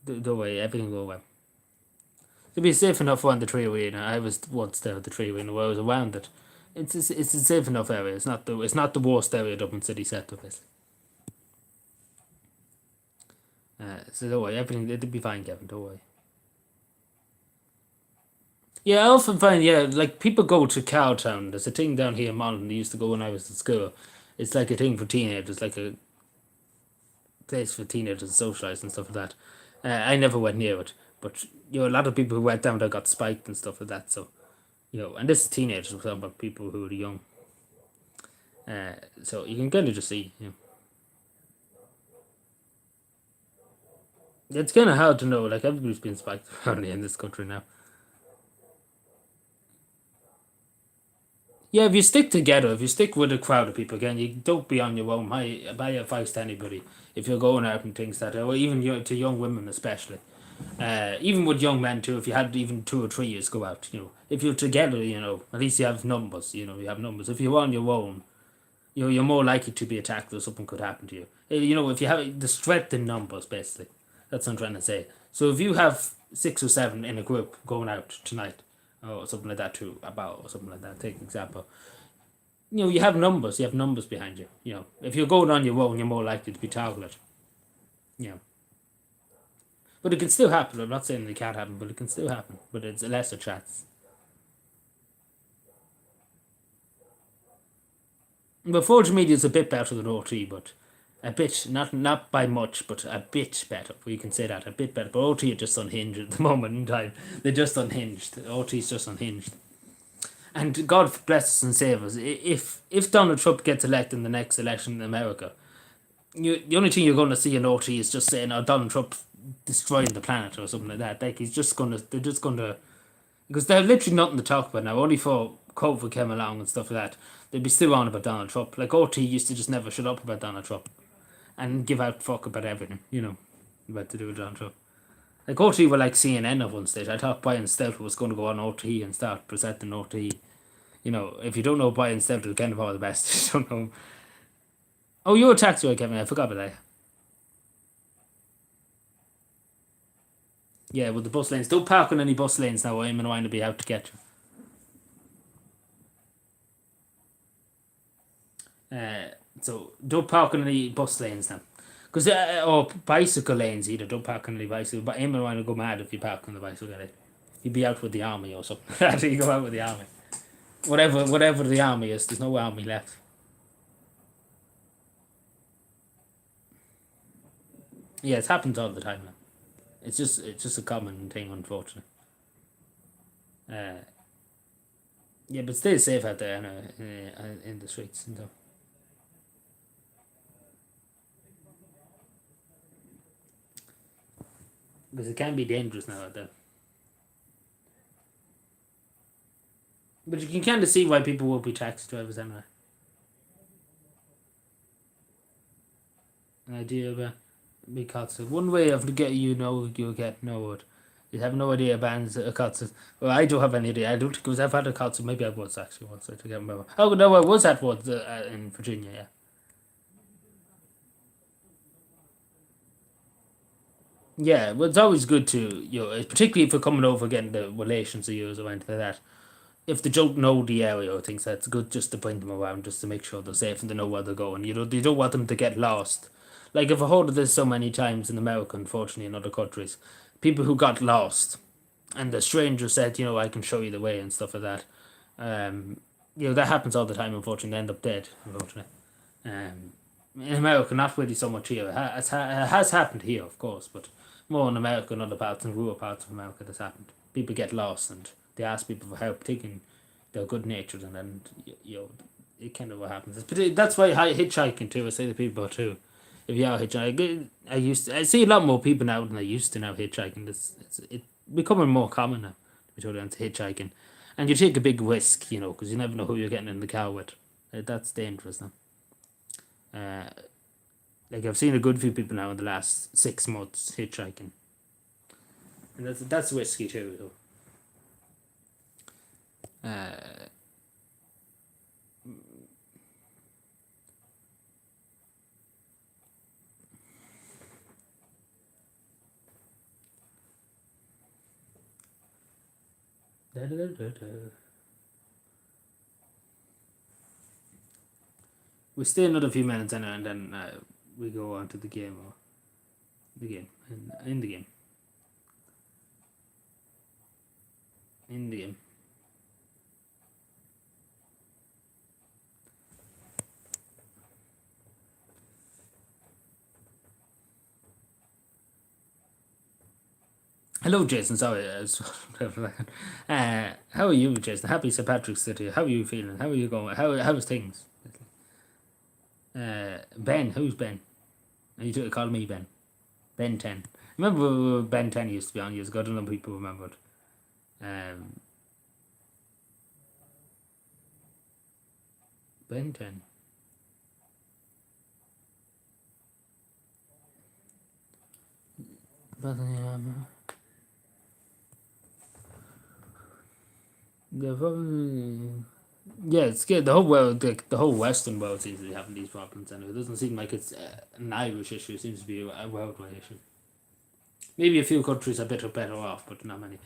don't worry. Everything will go well. They'll be safe enough on the Tree Arena. I was once there at the Tree Arena where I was around it. It's a safe enough area. It's not the worst area Dublin City Centre, basically. So don't worry. Everything it'll be fine, Kevin. Don't worry. Yeah, I often find, like people go to Cowtown. There's a thing down here in Malton. They used to go when I was in school. It's like a thing for teenagers, like a place for teenagers to socialise and stuff like that. I never went near it, but a lot of people who went down there got spiked and stuff like that. So, and this is teenagers, we're talking about people who are young. So you can kind of just see, it's kind of hard to know. Like everybody's been spiked apparently in this country now. Yeah, if you stick together, if you stick with a crowd of people, again, you don't be on your own. My advice to anybody, if you're going out and things that, or even to young women especially, even with young men too, if you had even 2 or 3 years go out, if you're together, at least you have numbers, you have numbers. If you're on your own, you're more likely to be attacked or something could happen to you. If you have the strength in numbers, basically, that's what I'm trying to say. So if you have 6 or 7 in a group going out tonight, or something like that too, about or something like that, take an example. You have numbers. You have numbers behind you. If you're going on your own, you're more likely to be targeted. You know, but it can still happen. I'm not saying it can't happen, but it can still happen. But it's a lesser chance. But Forge Media is a bit better than OT, but a bit, not by much, but a bit better. We can say that, a bit better. But OT are just unhinged at the moment in time. They're just unhinged. OT is just unhinged. And God bless us and save us. If Donald Trump gets elected in the next election in America, the only thing you're going to see in OT is just saying, "Oh, Donald Trump destroying the planet" or something like that. Like they're just gonna, because they have literally nothing to talk about now. Only for COVID came along and stuff like that, they'd be still on about Donald Trump. Like OT used to just never shut up about Donald Trump, and give out fuck about everything. About to do with Donald Trump. Like OT were like CNN at one stage. I thought Brian Stelter was going to go on OT and start presenting OT. If you don't know Brian Stelter, kind of all the best. You don't know. Oh, you're a taxi driver, Kevin. I forgot about that. Yeah, with the bus lanes. Don't park on any bus lanes now. I'm going to be out to get you. So don't park on any bus lanes now. Because, or bicycle lanes either. Don't park on any bicycle. But I'm going to go mad if you park on the bicycle lane. You'd be out with the army or something. After you go out with the army. Whatever the army is, there's no army left. Yeah, it happens all the time now. It's just a common thing, unfortunately. Uh, yeah, but stay safe out there in the streets and stuff. Because it can be dangerous now out there. But you can kind of see why people will be taxi drivers anyway. an idea of a big concert. One way of getting you'll get know it. You have no idea bands a concert. Well, I don't have any idea. I don't think because I've had a concert. Maybe I was actually once. I can't remember. Oh no, I was at one in Virginia. Yeah. Yeah, well, it's always good to particularly if you're coming over getting the relations of yours or anything like that. If they don't know the area or things, that's good just to point them around just to make sure they're safe and they know where they're going. You don't want them to get lost. Like I've heard of this so many times in America, unfortunately, in other countries, people who got lost, and the stranger said, I can show you the way and stuff like that. Um, that happens all the time. Unfortunately, they end up dead. Unfortunately, in America, not really so much here. It has happened here, of course, but more in America and other parts and rural parts of America, that's happened. People get lost and they ask people for help, thinking they're good natured, and then it kind of what happens. That's why hitchhiking too. I say to people too, if you are hitchhiking, I see a lot more people now than I used to now hitchhiking. It's becoming more common now. To be totally honest, hitchhiking, and you take a big risk, because you never know who you're getting in the car with. That's dangerous now. Uh, like I've seen a good few people now in the last 6 months hitchhiking, and that's risky too. So. Da, da, da, da, da. We stay another few minutes and then we go on to the game or the game in the game in the game. Hello, Jason. Sorry, how are you, Jason? Happy St. Patrick's Day to you. How are you feeling? How are you going? How's things? Ben, who's Ben? You call me Ben. Ben 10. Remember Ben 10 used to be on years ago? I don't know if people remembered. Ben 10. But, yeah, it's good. The whole world, the whole Western world seems to be having these problems, and it doesn't seem like it's an Irish issue. It seems to be a worldwide issue. Maybe a few countries are better off, but not many.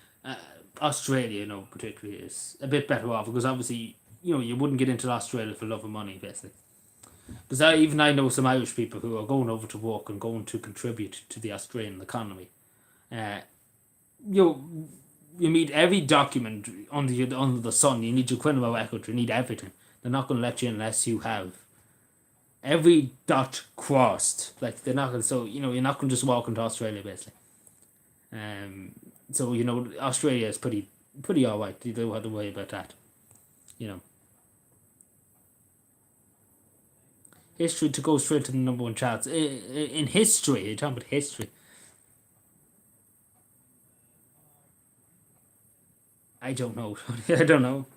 Australia, particularly is a bit better off because obviously, you wouldn't get into Australia for love of money, basically. Because I know some Irish people who are going over to work and going to contribute to the Australian economy. Uh, you you need every document under the sun. You need your criminal record. You need everything. They're not going to let you unless you have every dot crossed. Like they're not going. So you're not going to just walk into Australia basically. So Australia is pretty alright. You don't have to worry about that. You know. History to go straight to the number one charts. In history, you're talking about history. I don't know. I don't know.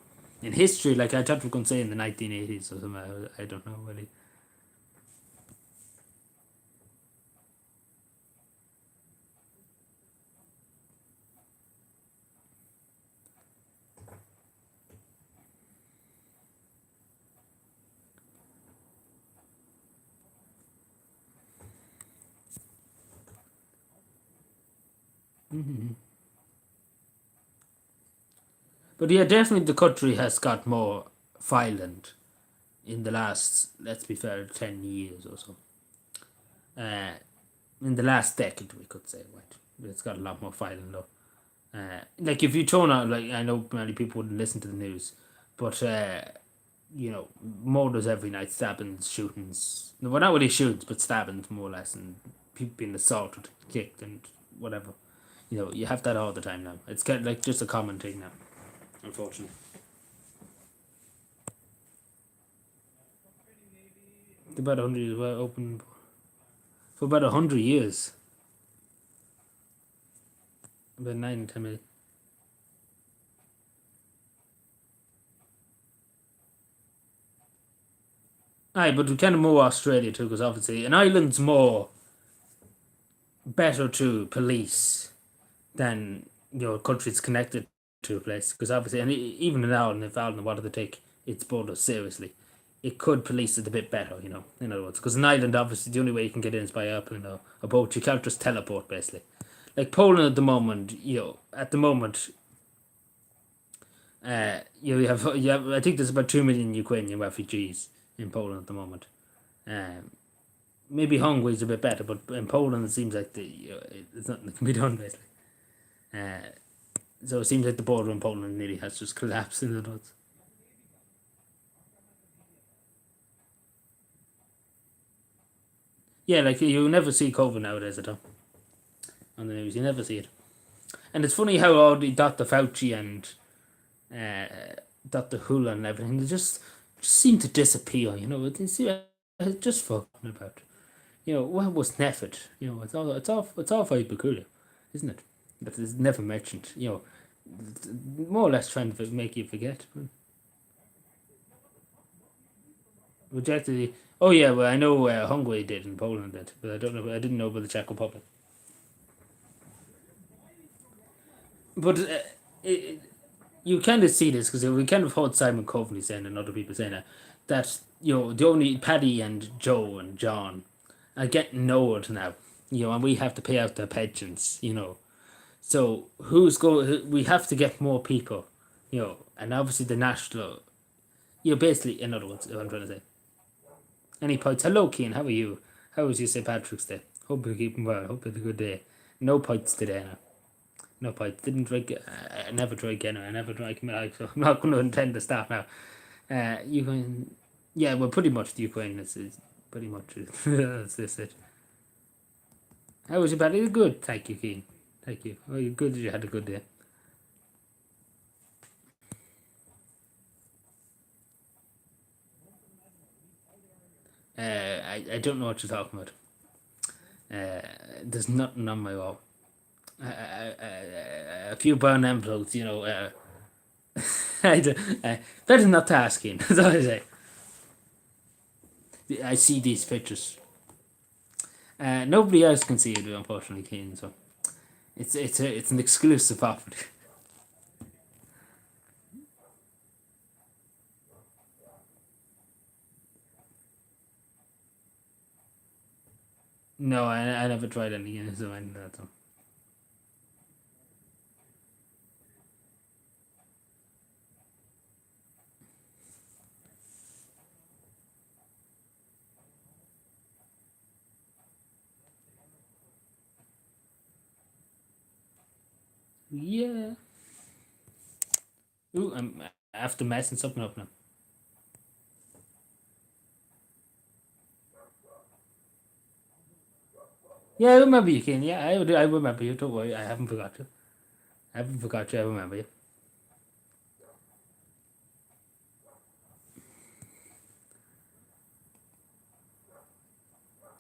In history, like I thought we were going to say in the 1980s or something. I don't know really. Mm-hmm. But yeah, definitely the country has got more violent in the last, let's be fair, 10 years or so. Uh, in the last decade, we could say, right? It's got a lot more violent though. Like if you turn on, like I know many people wouldn't listen to the news, but murders every night, stabbings, shootings. No, well, not really shootings, but stabbings more or less, and people being assaulted, kicked, and whatever. You have that all the time now. It's kind of like just a common thing now, unfortunately. About 100 years were open for about 100 years. About 9 10 minutes. Aye, but we kind of more Australia too, because obviously an island's more better to police than countries connected to a place. Because obviously, and even in Ireland, if Ireland wanted to take its borders seriously, it could police it a bit better. In other words, because an island, obviously, the only way you can get in is by airplane or a boat. You can't just teleport, basically. Like Poland at the moment, you have I think there's about 2 million Ukrainian refugees in Poland at the moment. Um, Maybe Hungary's a bit better, but in Poland it seems like there's nothing that can be done basically. Uh, so it seems like the border in Poland nearly has just collapsed in the nuts. Yeah, like you never see COVID nowadays at all on the news. You never see it, and it's funny how all the Dr. Fauci and Dr. Hula and everything they just seem to disappear. It's just forgotten about. What was Nefford? It's all very peculiar, isn't it? That is never mentioned. More or less trying to make you forget. Rejected the. Oh yeah, well I know Hungary did and Poland did, but I don't know. I didn't know about the Czech Republic. But it, you kind of see this because we kind of heard Simon Coveney saying and other people saying that the only Paddy and Joe and John are getting old now. And we have to pay out their pensions. So who's going? We have to get more people. And obviously the national. Basically, in other words, what I'm trying to say. Any points? Hello, Keen. How are you? How was your St. Patrick's Day? Hope you're keeping well. Hope you had a good day. No pints today now. No pints. Didn't drink. I never drink anyway. I never drank my life, so I'm not going to intend to start now. Ukraine. Yeah, well, pretty much the Ukraine is pretty much that's this it. How was your bad? Good. Thank you, Keen. Thank you. Oh, you good? You had a good day. I don't know what you're talking about. There's nothing on my wall. A few brown envelopes, I do, better not to ask him. That's all I say. I see these pictures. Nobody else can see it, unfortunately, Keen. So it's an exclusive property. No, I never tried any, so I know that. So. Yeah. Ooh, I'm after messing something up now. Yeah, I remember you, Keen. Yeah, I remember you. Don't worry, I haven't forgot you. I haven't forgot you. I remember you.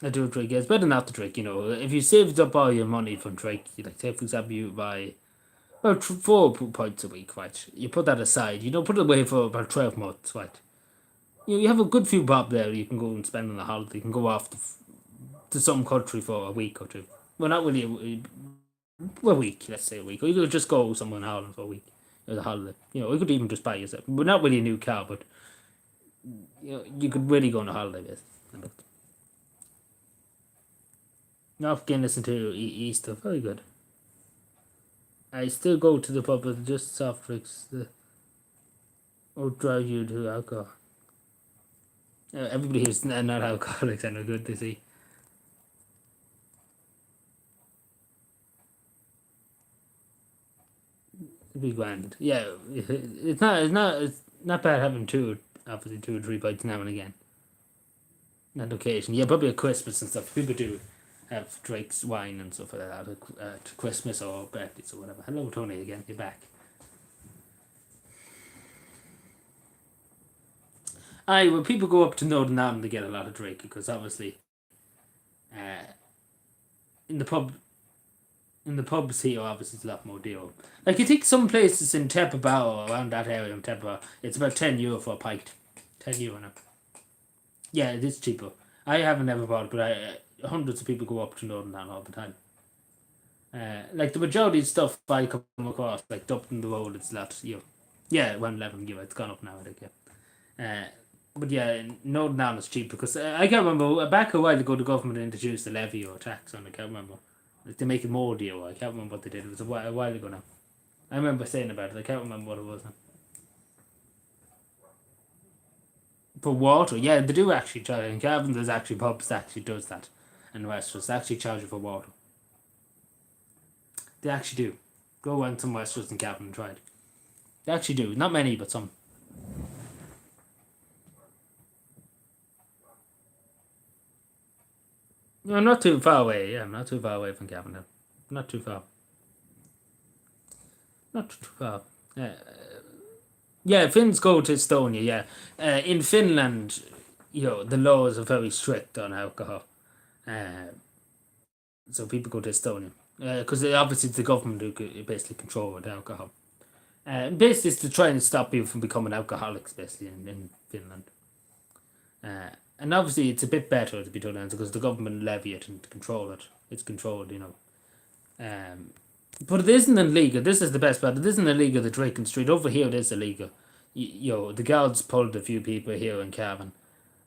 I do drink. Yeah, it's better not to drink. If you saved up all your money from drink, like say for example you buy about 4 pints a week, right? You put that aside. You don't put it away for about 12 months, right? You have a good few bob there. You can go and spend on a holiday. You can go off to some country for a week or two. Well, not really a week. Let's say a week. Or you could just go somewhere in Ireland for a week as a holiday. You could even just buy yourself. But not really a new car, but you could really go on a holiday with. Not Guinness until Easter. Very good. I still go to the pub with just soft drinks. Or drive you to alcohol. Everybody who's not alcoholics and are good to see. It'd be grand. Yeah, it's not bad having obviously 2 or 3 bites now and again. On occasion, yeah, probably at Christmas and stuff. People do have drinks, wine and stuff like that at Christmas or birthdays or whatever. Hello, Tony again. You're back. Aye, when people go up to Northern Ireland, they get a lot of drink because obviously, uh, in the pub, in the pubs here, obviously it's a lot more deal. Like you think some places in Teppabau or around that area in Teppabau, it's about €10 for a pint. €10 now. Yeah, it is cheaper. I haven't ever bought it, but hundreds of people go up to Northern Ireland all the time. Like the majority of stuff I come across, like Dublin the road, it's a lot, yeah, 111, it's gone up now, I think, yeah. But yeah, Northern Ireland is cheap because I can't remember, back a while ago the government introduced a levy or tax on, I can't remember. Like they make it more deal, I can't remember what they did, it was a while ago now. I remember saying about it, I can't remember what it was now. For water, yeah, they do actually charge. In Cavan, there's actually pubs that actually does that, and restaurants they actually charge you for water. They actually do. Go around some restaurants in Cavan and try it. They actually do. Not many, but some. No, not too far away. Yeah, not too far away from Cavan. No. Not too far. Not too far. Yeah, Finns go to Estonia. Yeah, in Finland, the laws are very strict on alcohol. Uh, so people go to Estonia because obviously it's the government who basically control with alcohol. Basically, it's to try and stop people from becoming alcoholics, basically, in Finland. And obviously, it's a bit better to be done because the government levy it and control it. It's controlled, But it isn't illegal. This is the best part. It isn't illegal, the drinking street. Over here, it is illegal. The guards pulled a few people here in Cavan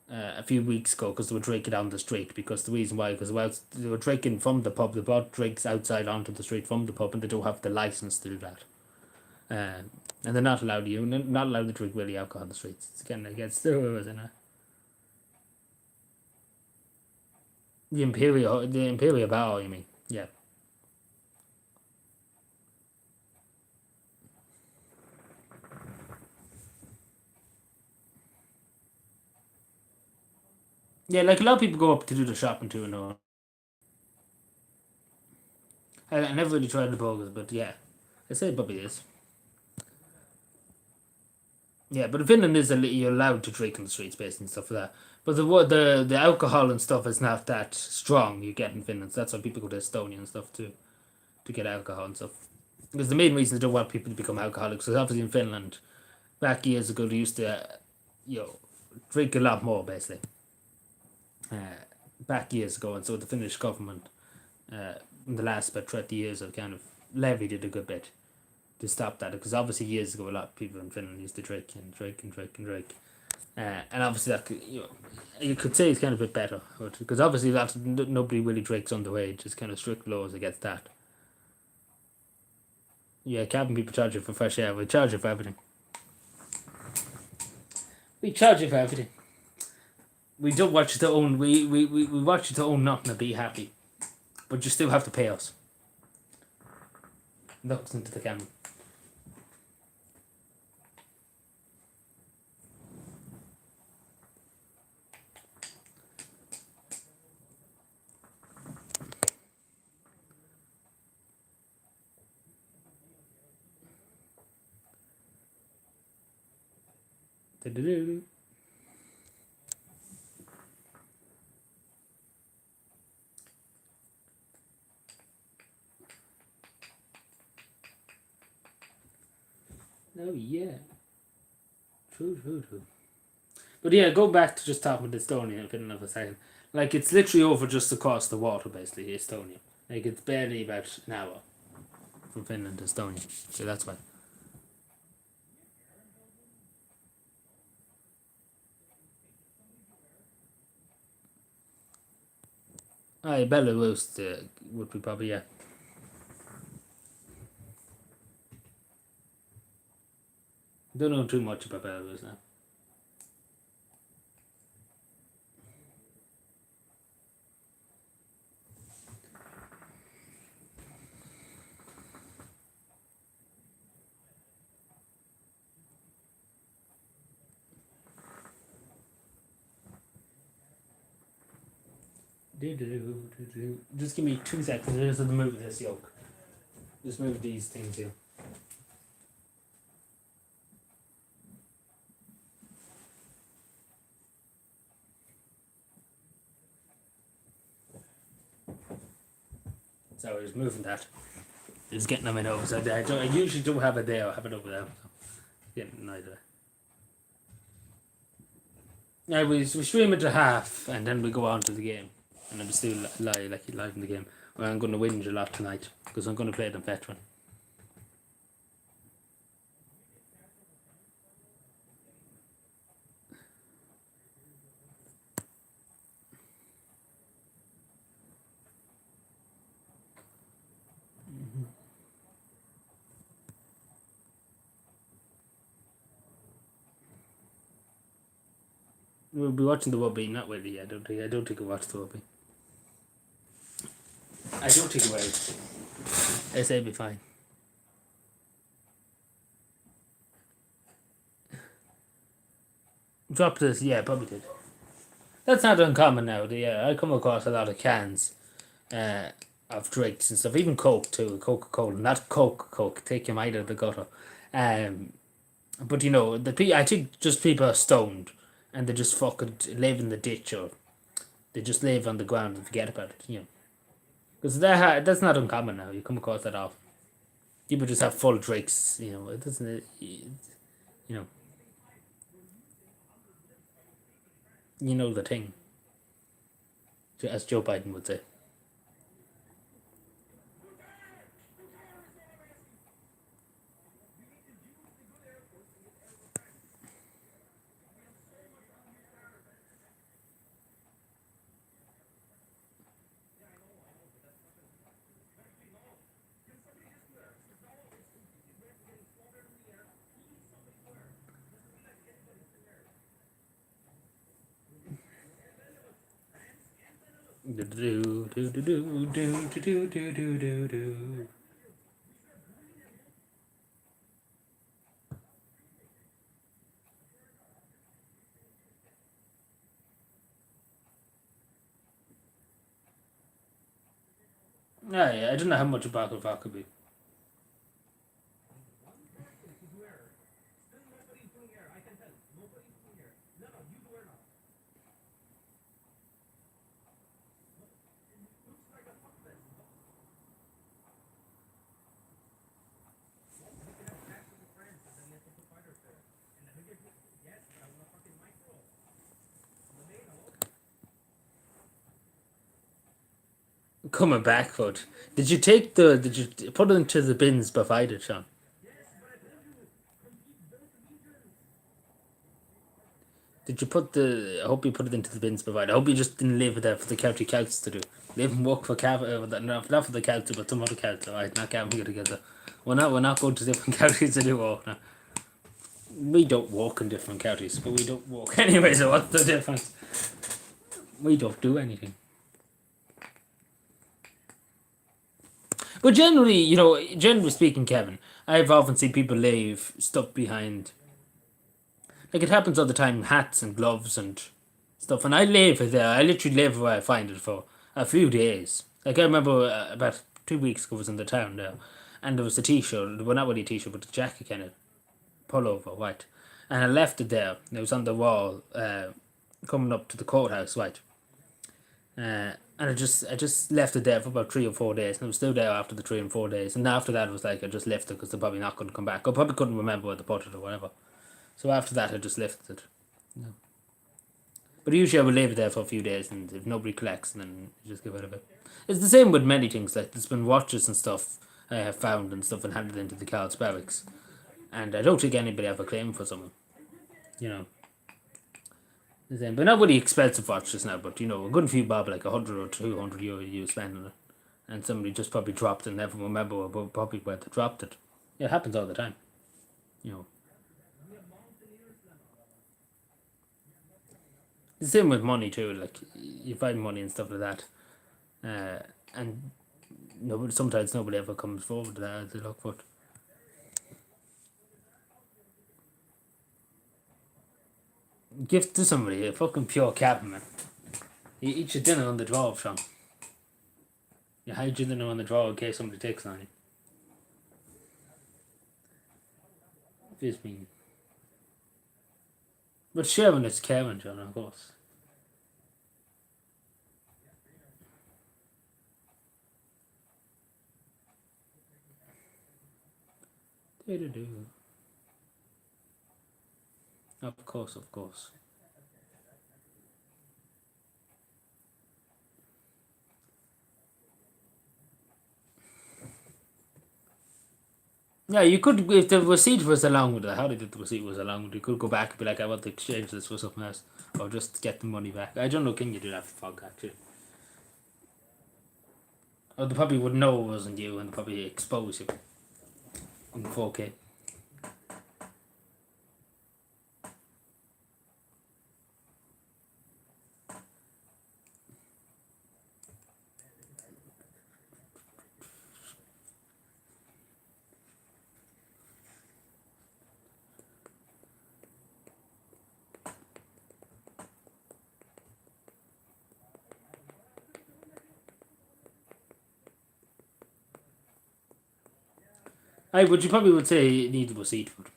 a few weeks ago because they were drinking on the street. Because the reason why, because they were drinking from the pub. They brought drinks outside onto the street from the pub and they don't have the license to do that. And they're not allowed to drink really alcohol on the streets. It's kind of against the rules, isn't it? The Imperial Bar, you mean? Yeah. Yeah, like a lot of people go up to do the shopping too and all. I never really tried the burgers, but yeah. I say it probably is. Yeah, but in Finland you're allowed to drink on the streets basically and stuff like that. But the alcohol and stuff is not that strong you get in Finland. So that's why people go to Estonia and stuff to get alcohol and stuff. Because the main reason they don't want people to become alcoholics is obviously in Finland, back years ago they used to, drink a lot more basically. Back years ago, and so the Finnish government, in the last about 30 years, have kind of levied it a good bit to stop that. Because obviously years ago, a lot of people in Finland used to drink and drink and drink and drink. And obviously that you could say it's kind of a bit better, because obviously that nobody really drinks underage. It's kind of strict laws against that. Yeah, cabin people charge you for fresh air. We charge you for everything. We charge you for everything. We don't watch you to own. We watch you to own nothing and be happy, but you still have to pay us. Looks into the camera. Do-do-do. Oh yeah. True. But yeah, go back to just talking about Estonia and Finland for a second. Like it's literally over just across the water, basically, Estonia. Like it's barely about an hour from Finland to Estonia. So that's why. Belarus would be probably, yeah. Don't know too much about Belarus now. Just give me 2 seconds. I just have to move this yoke. Just move these things here. So I was moving that. It's getting on my nose. I usually don't have it there. I have it over there. So getting neither. Yeah, we stream it to half, and then we go on to the game, and I'm still live in the game. Well, I'm going to win a lot tonight because I'm going to play the veteran. We'll be watching the Wubby, not really. I don't think we'll watch the Wubby. I don't think it will. I say it'll be fine. Drop this, yeah, probably did. That's not uncommon now. Yeah, I come across a lot of cans of drinks and stuff, even Coke too, Coca Cola, not Coke. Take your mind out of the gutter. Um, but you know, I think just people are stoned and they just fucking live in the ditch or they just live on the ground and forget about it. You know, because that's not uncommon now. You come across that often. People just have full drinks. You know, it doesn't. You know, you know the thing, as Joe Biden would say. Do do do do do do do do do do do. Yeah, I don't know how much a bottle of vodka could be. Coming back, but did you take the? Did you put it into the bins provided, Sean? Did you put the? I hope you put it into the bins provided. I hope you just didn't leave it there for the county council to do. Live and work for not for the council, but some other council. Right, not counting together. We're not going to different counties to do work now. We don't walk in different counties, but we don't walk anyway. So what's the difference? We don't do anything. But generally, you know, generally speaking, Kevin, I've often seen people leave stuff behind. Like it happens all the time, hats and gloves and stuff. And I leave it there. I literally live where I find it for a few days. Like I remember about 2 weeks ago, I was in the town there, and there was a T-shirt. Well, not really a T-shirt, but a jacket kind of pullover, white. And I left it there. It was on the wall, coming up to the courthouse, right. And I just left it there for about 3 or 4 days, and it was still there after the 3 and 4 days. And after that, it was like I just left it because they're probably not going to come back. I probably couldn't remember where they put it or whatever. So after that, I just left it. Yeah. But usually, I would leave it there for a few days, and if nobody collects, then you just get rid of it. It's the same with many things. Like there's been watches and stuff I have found and stuff and handed into the Carl's barracks, and I don't think anybody ever claimed for someone. You know. But not really expensive watches now, but you know, a good few bob, like 100 or 200 euro you spend on it. And somebody just probably dropped it and never remember probably where they dropped it. Yeah, it happens all the time. You know. The same with money too, like you find money and stuff like that. And sometimes nobody ever comes forward to that as they look for it. Gift to somebody, a fucking pure cabin, man. You eat your dinner on the draw, Sean. You hide your dinner on the draw in case somebody takes it on you. Just mean. But sharing is caring, John, of course. Do. Of course, of course. Yeah, you could, if the receipt was along with it, how they did the receipt was along with it, you could go back and be like, I want to exchange this for something else. Or just get the money back. I don't know, can you do that for fog, actually? Or they probably would know it wasn't you and they probably expose you in 4K. Aye, but you probably would say you need a receipt for it.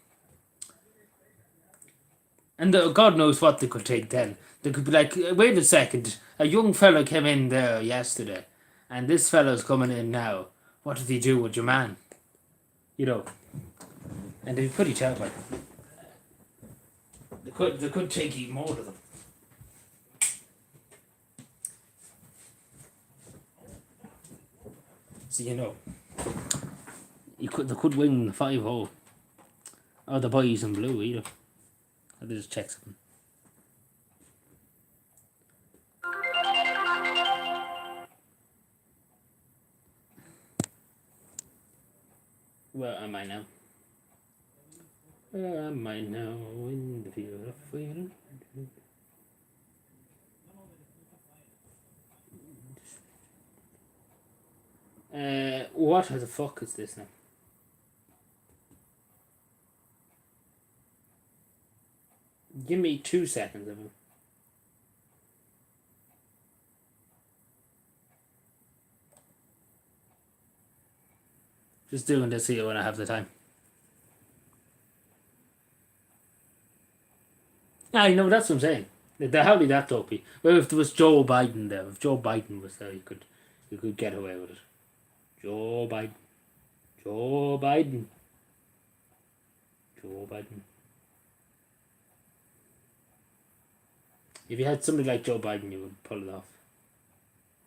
And God knows what they could take then. They could be like, wait a second, a young fella came in there yesterday, and this fella's coming in now. What did he do with your man? You know, and they'd be pretty terrible. They could take even more of them. So you know, they could win 5-0. Or the boys in blue either. I'll just check something. Where am I now? Where am I now in the field of freedom? What the fuck is this now? Give me 2 seconds of it. Just doing this here when I have the time. Ah, you know, that's what I'm saying. How did that talk be? Well, if there was Joe Biden there, if Joe Biden was there, you could get away with it. Joe Biden. Joe Biden. Joe Biden. If you had somebody like Joe Biden, you would pull it off.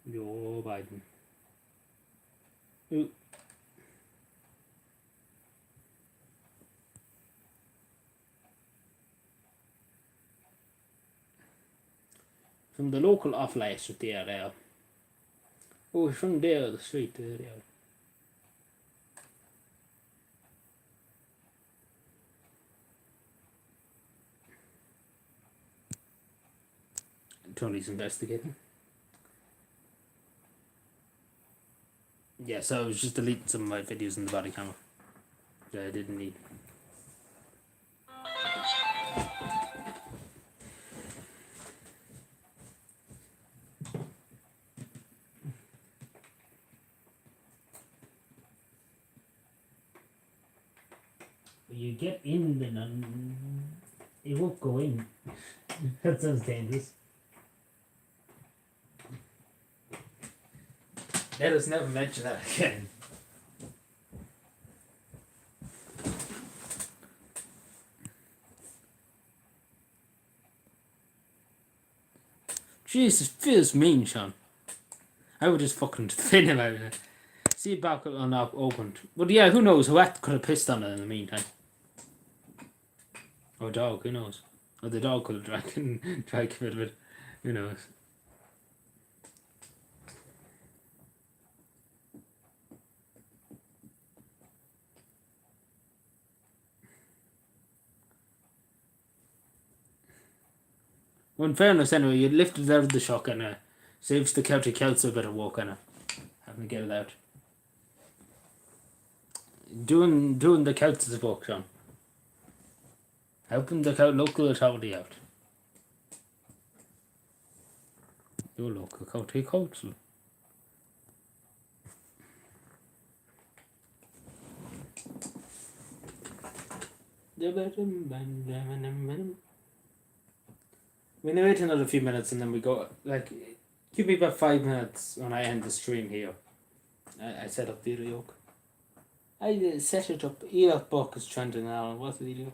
Joe Biden. Ooh. From the local off-lights with the area. Oh, from there, the street there. Tony's investigating. Yeah, so I was just deleting some of my videos in the body camera that I didn't need. You get in the nun, it won't go in. That sounds dangerous. Let us never mention that again. Jesus, feels mean, Sean. I would just fucking thin him out of it. See it back unopened. But yeah, who knows? Who could have pissed on it in the meantime? Or a dog, who knows? Or the dog could have tried to get rid of it. Who knows? Well, in fairness, anyway, you lift it out of the shock and saves the county council a bit of work and having to get it out. Doing the council's work, Sean. Helping the local authority out. Your local county council. We're gonna wait another few minutes and then we go. Like, give me about 5 minutes when I end the stream here. I set up the yoke. I set it up. Elon Buck is trending now. What did he do?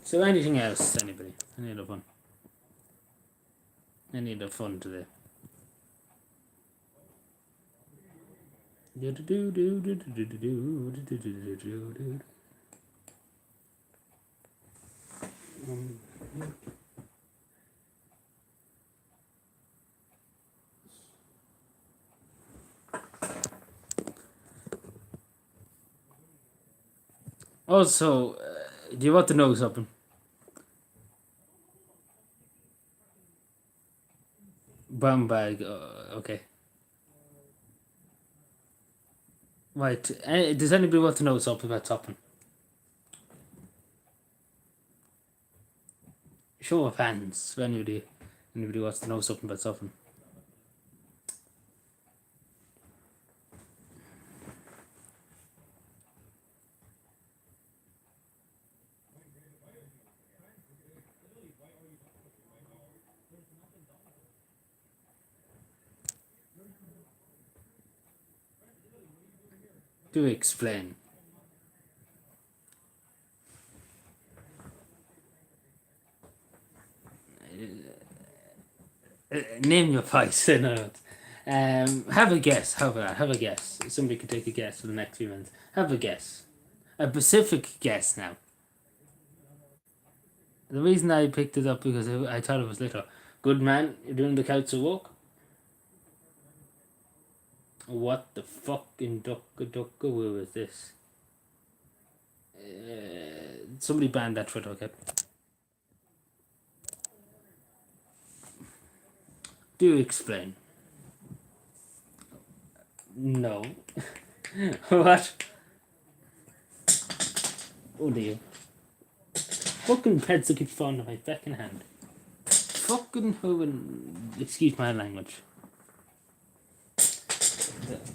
So anything else, anybody? Any other fun? Any other fun today? Also, do you want to know something? Brown bag, okay. Right, does anybody want to know something about Topping? Show of hands, if anybody wants to know something about Topping. Do explain. Name your price. No. Have a guess. How about that? Have a guess. Somebody could take a guess for the next few minutes. Have a guess. A specific guess now. The reason I picked it up because I thought it was little. Good man, you're doing the couch walk. What the fucking ducka is this? Somebody banned that Twitter, okay? Do explain. No. What? Oh dear. Fucking pets that keep falling on my fucking hand. Fucking hoven. Excuse my language.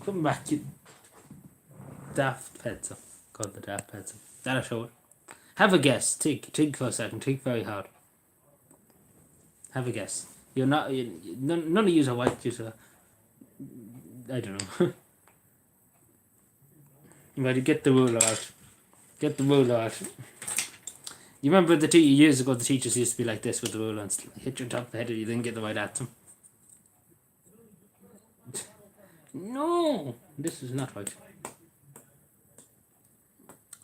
Come back, you daft pencil. God, the daft pencil. That'll show it. Have a guess. Think for a second. Think very hard. Have a guess. You're not. None of you are white. You're. I don't know. You better get the ruler out. Get the ruler out. You remember years ago the teachers used to be like this with the ruler and hit your top of the head if you didn't get the right answer. No, this is not right.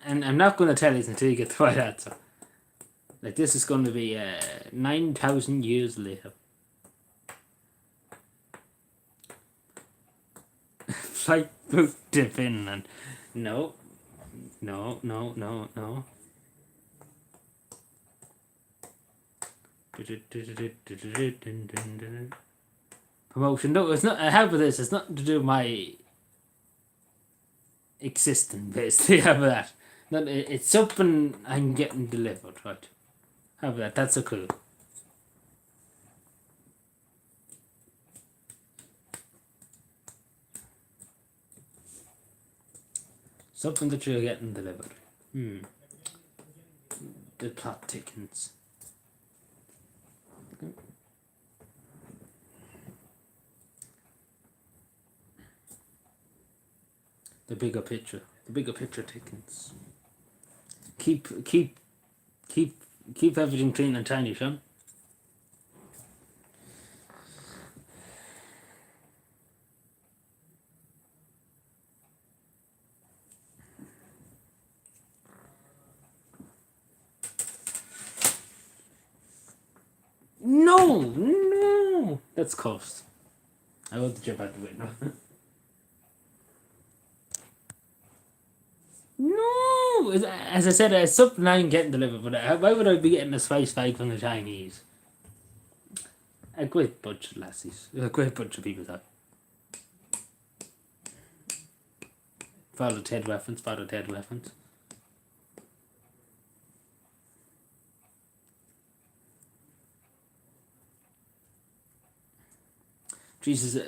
And I'm not going to tell you until you get the right answer. Like this is going to be 9,000 years later. Flight route to Finland. No. Promotion. No, it's not. I have with this. It's nothing to do with my existing. Basically, how about that? Not. It's something I'm getting delivered. Right. How about that? That's a clue. Something that you're getting delivered. The plot thickens. The bigger picture. The bigger picture thickens. Keep everything clean and tiny, Sean. No, that's close. I want to jump out the window. No, as I said, it's something I'm getting delivered, but why would I be getting a spice bag from the Chinese? A great bunch of lassies. A great bunch of people that. Father Ted reference. Jesus,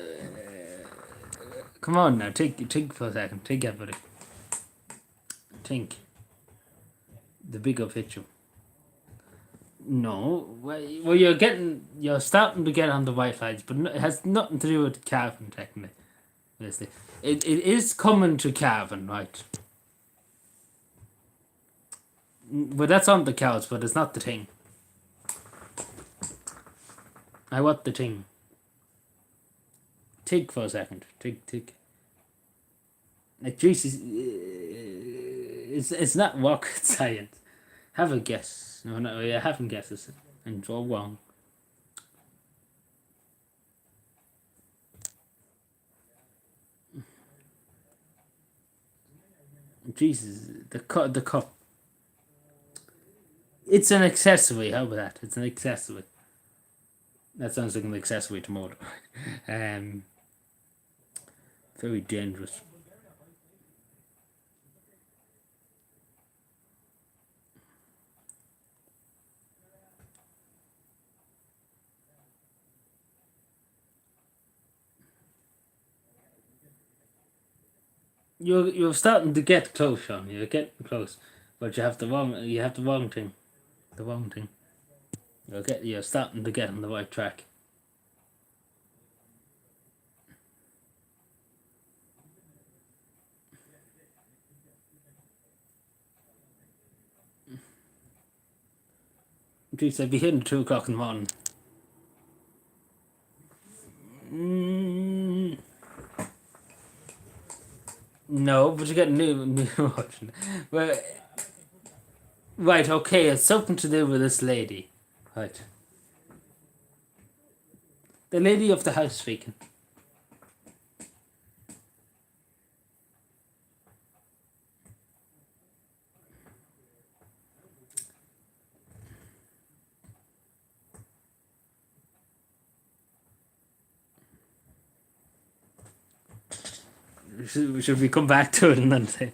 come on now, think for a second, think everybody. Think. The bigger picture. No, well you're starting to get on the right lines, but it has nothing to do with Cavan technically. It is coming to Cavan, right? Well, that's on the couch, but it's not the thing. I want the thing. Think for a second. Think. Like, Jesus, it's not rocket science. Have a guess. No, I haven't guesses. And draw wrong. Jesus, the cup. It's an accessory. How about that? It's an accessory. That sounds like an accessory to motor. Very dangerous. You're starting to get close, Sean. You're getting close, but you have the wrong thing. The wrong thing. You're starting to get on the right track. Jeez, I'd be hitting 2 o'clock in the morning. No, but you get new watching. Well, right, okay, it's something to do with this lady. Right. The lady of the house speaking. Should we come back to it and then say?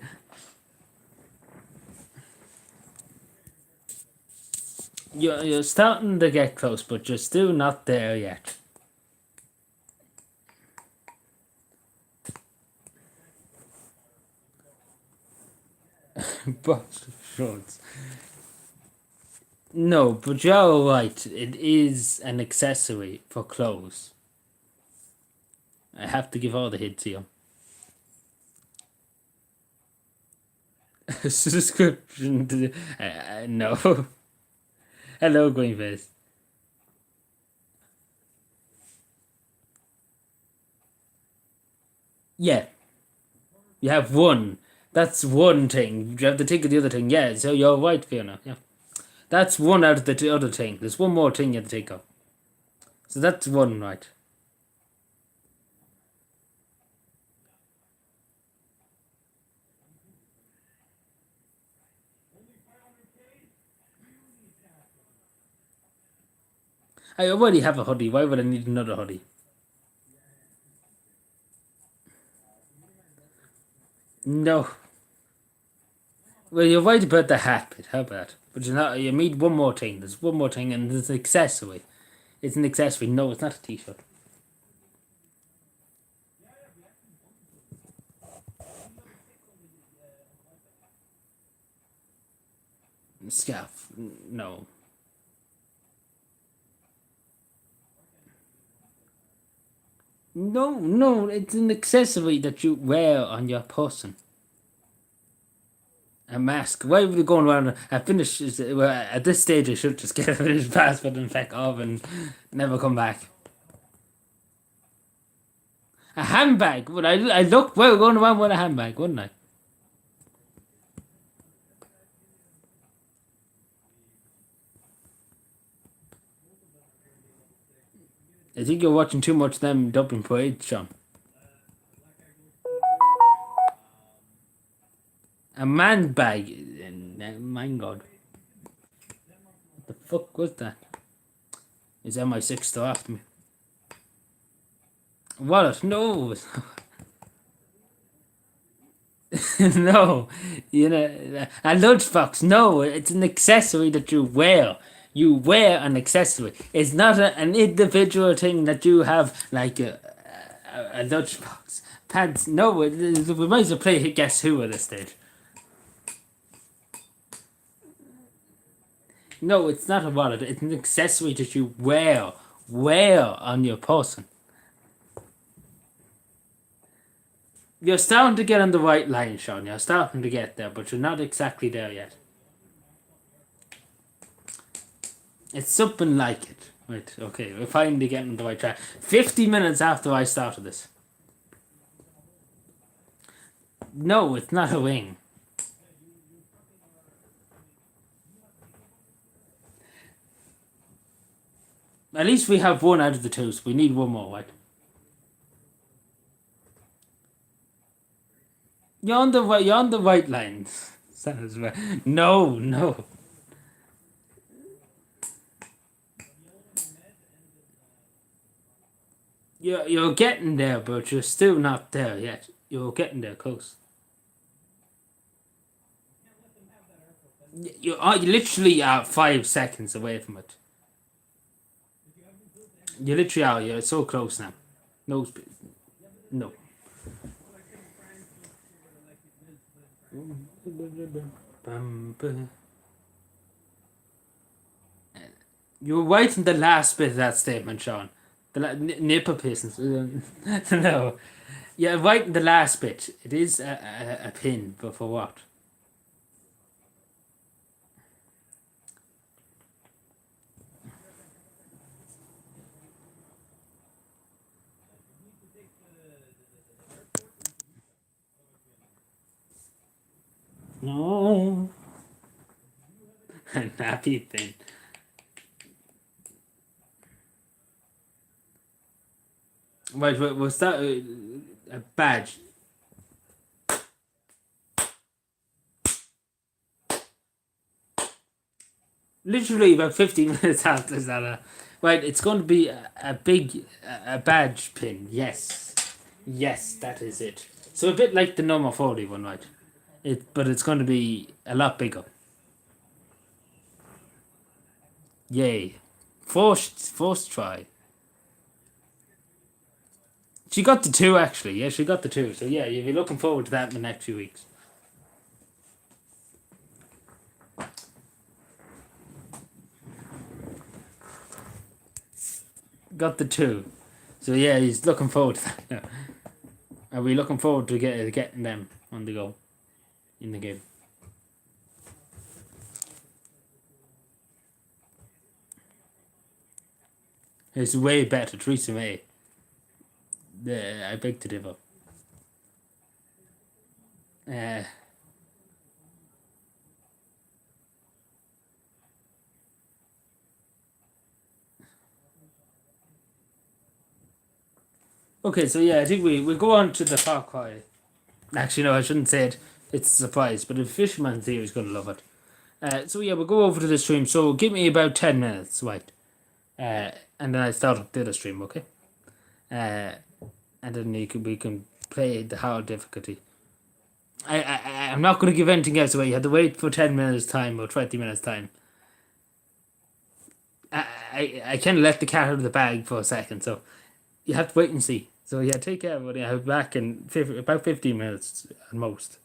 You're starting to get close, but you're still not there yet. Box of shorts. No, but you're right. It is an accessory for clothes. I have to give all the hints here. Subscription to no. Hello, Greenface. Yeah. You have one. That's one thing. You have to think of the other thing. Yeah, so you're right, Fiona. Yeah. That's one out of the other thing. There's one more thing you have to think of. So that's one, right. I already have a hoodie. Why would I need another hoodie? No. Well, you're right about the hat bit. How about that? But you need one more thing. There's one more thing, and there's an accessory. It's an accessory. No, it's not a t-shirt. Scarf. No. No, it's an accessory that you wear on your person. A mask. Why are we going around? I finished. Well, at this stage, I should just get a finished passport and feck off and never come back. A handbag. Would I look well going around with a handbag, wouldn't I? I think you're watching too much them Dublin parades, Sean. A man bag. My God. What the fuck was that? Is MI6 still after me? Wallet? No. No. You know, a lunchbox. No, it's an accessory that you wear. You wear an accessory. It's not an individual thing that you have, like a lunchbox. Pants. No, we might as well play Guess Who at this stage. No, it's not a wallet. It's an accessory that you wear on your person. You're starting to get on the right line, Sean. You're starting to get there, but you're not exactly there yet. It's something like it. Right, okay, we're finally getting on the right track. 50 minutes after I started this. No, it's not a wing. At least we have one out of the two, so we need one more, right? You're on the right lines. Sounds right. No, no. You're getting there, but you're still not there yet. You're getting there close. You literally are 5 seconds away from it. You literally are. You're so close now. No, no. You're right in the last bit of that statement, Sean. Nipper pistons. No. Yeah, right in the last bit. It is a pin, but for what? No. A happy pin. Right, was that a badge? Literally about 15 minutes after that. Right, it's going to be a big a badge pin. Yes. Yes, that is it. So a bit like the number 40 one, right? But it's going to be a lot bigger. Yay. First try. She got the two, actually. Yeah, she got the two. So yeah, you'll be looking forward to that in the next few weeks. Got the two. So yeah, he's looking forward to that. Yeah. Are we looking forward to getting them on the go in the game? It's way better, Theresa May. I beg to differ. Uh, okay, so yeah, I think we go on to the Far Cry. Actually, no, I shouldn't say it. It's a surprise, but if Fisherman's here, he's going to love it. So yeah, we'll go over to the stream. So give me about 10 minutes, right? And then I start up the other stream, okay? And then we can play the hard difficulty. I'm not going to give anything else away. You have to wait for 10 minutes time or 20 minutes time. I can't let the cat out of the bag for a second, so you have to wait and see. So yeah, take care, buddy. I'll be back in about 15 minutes at most.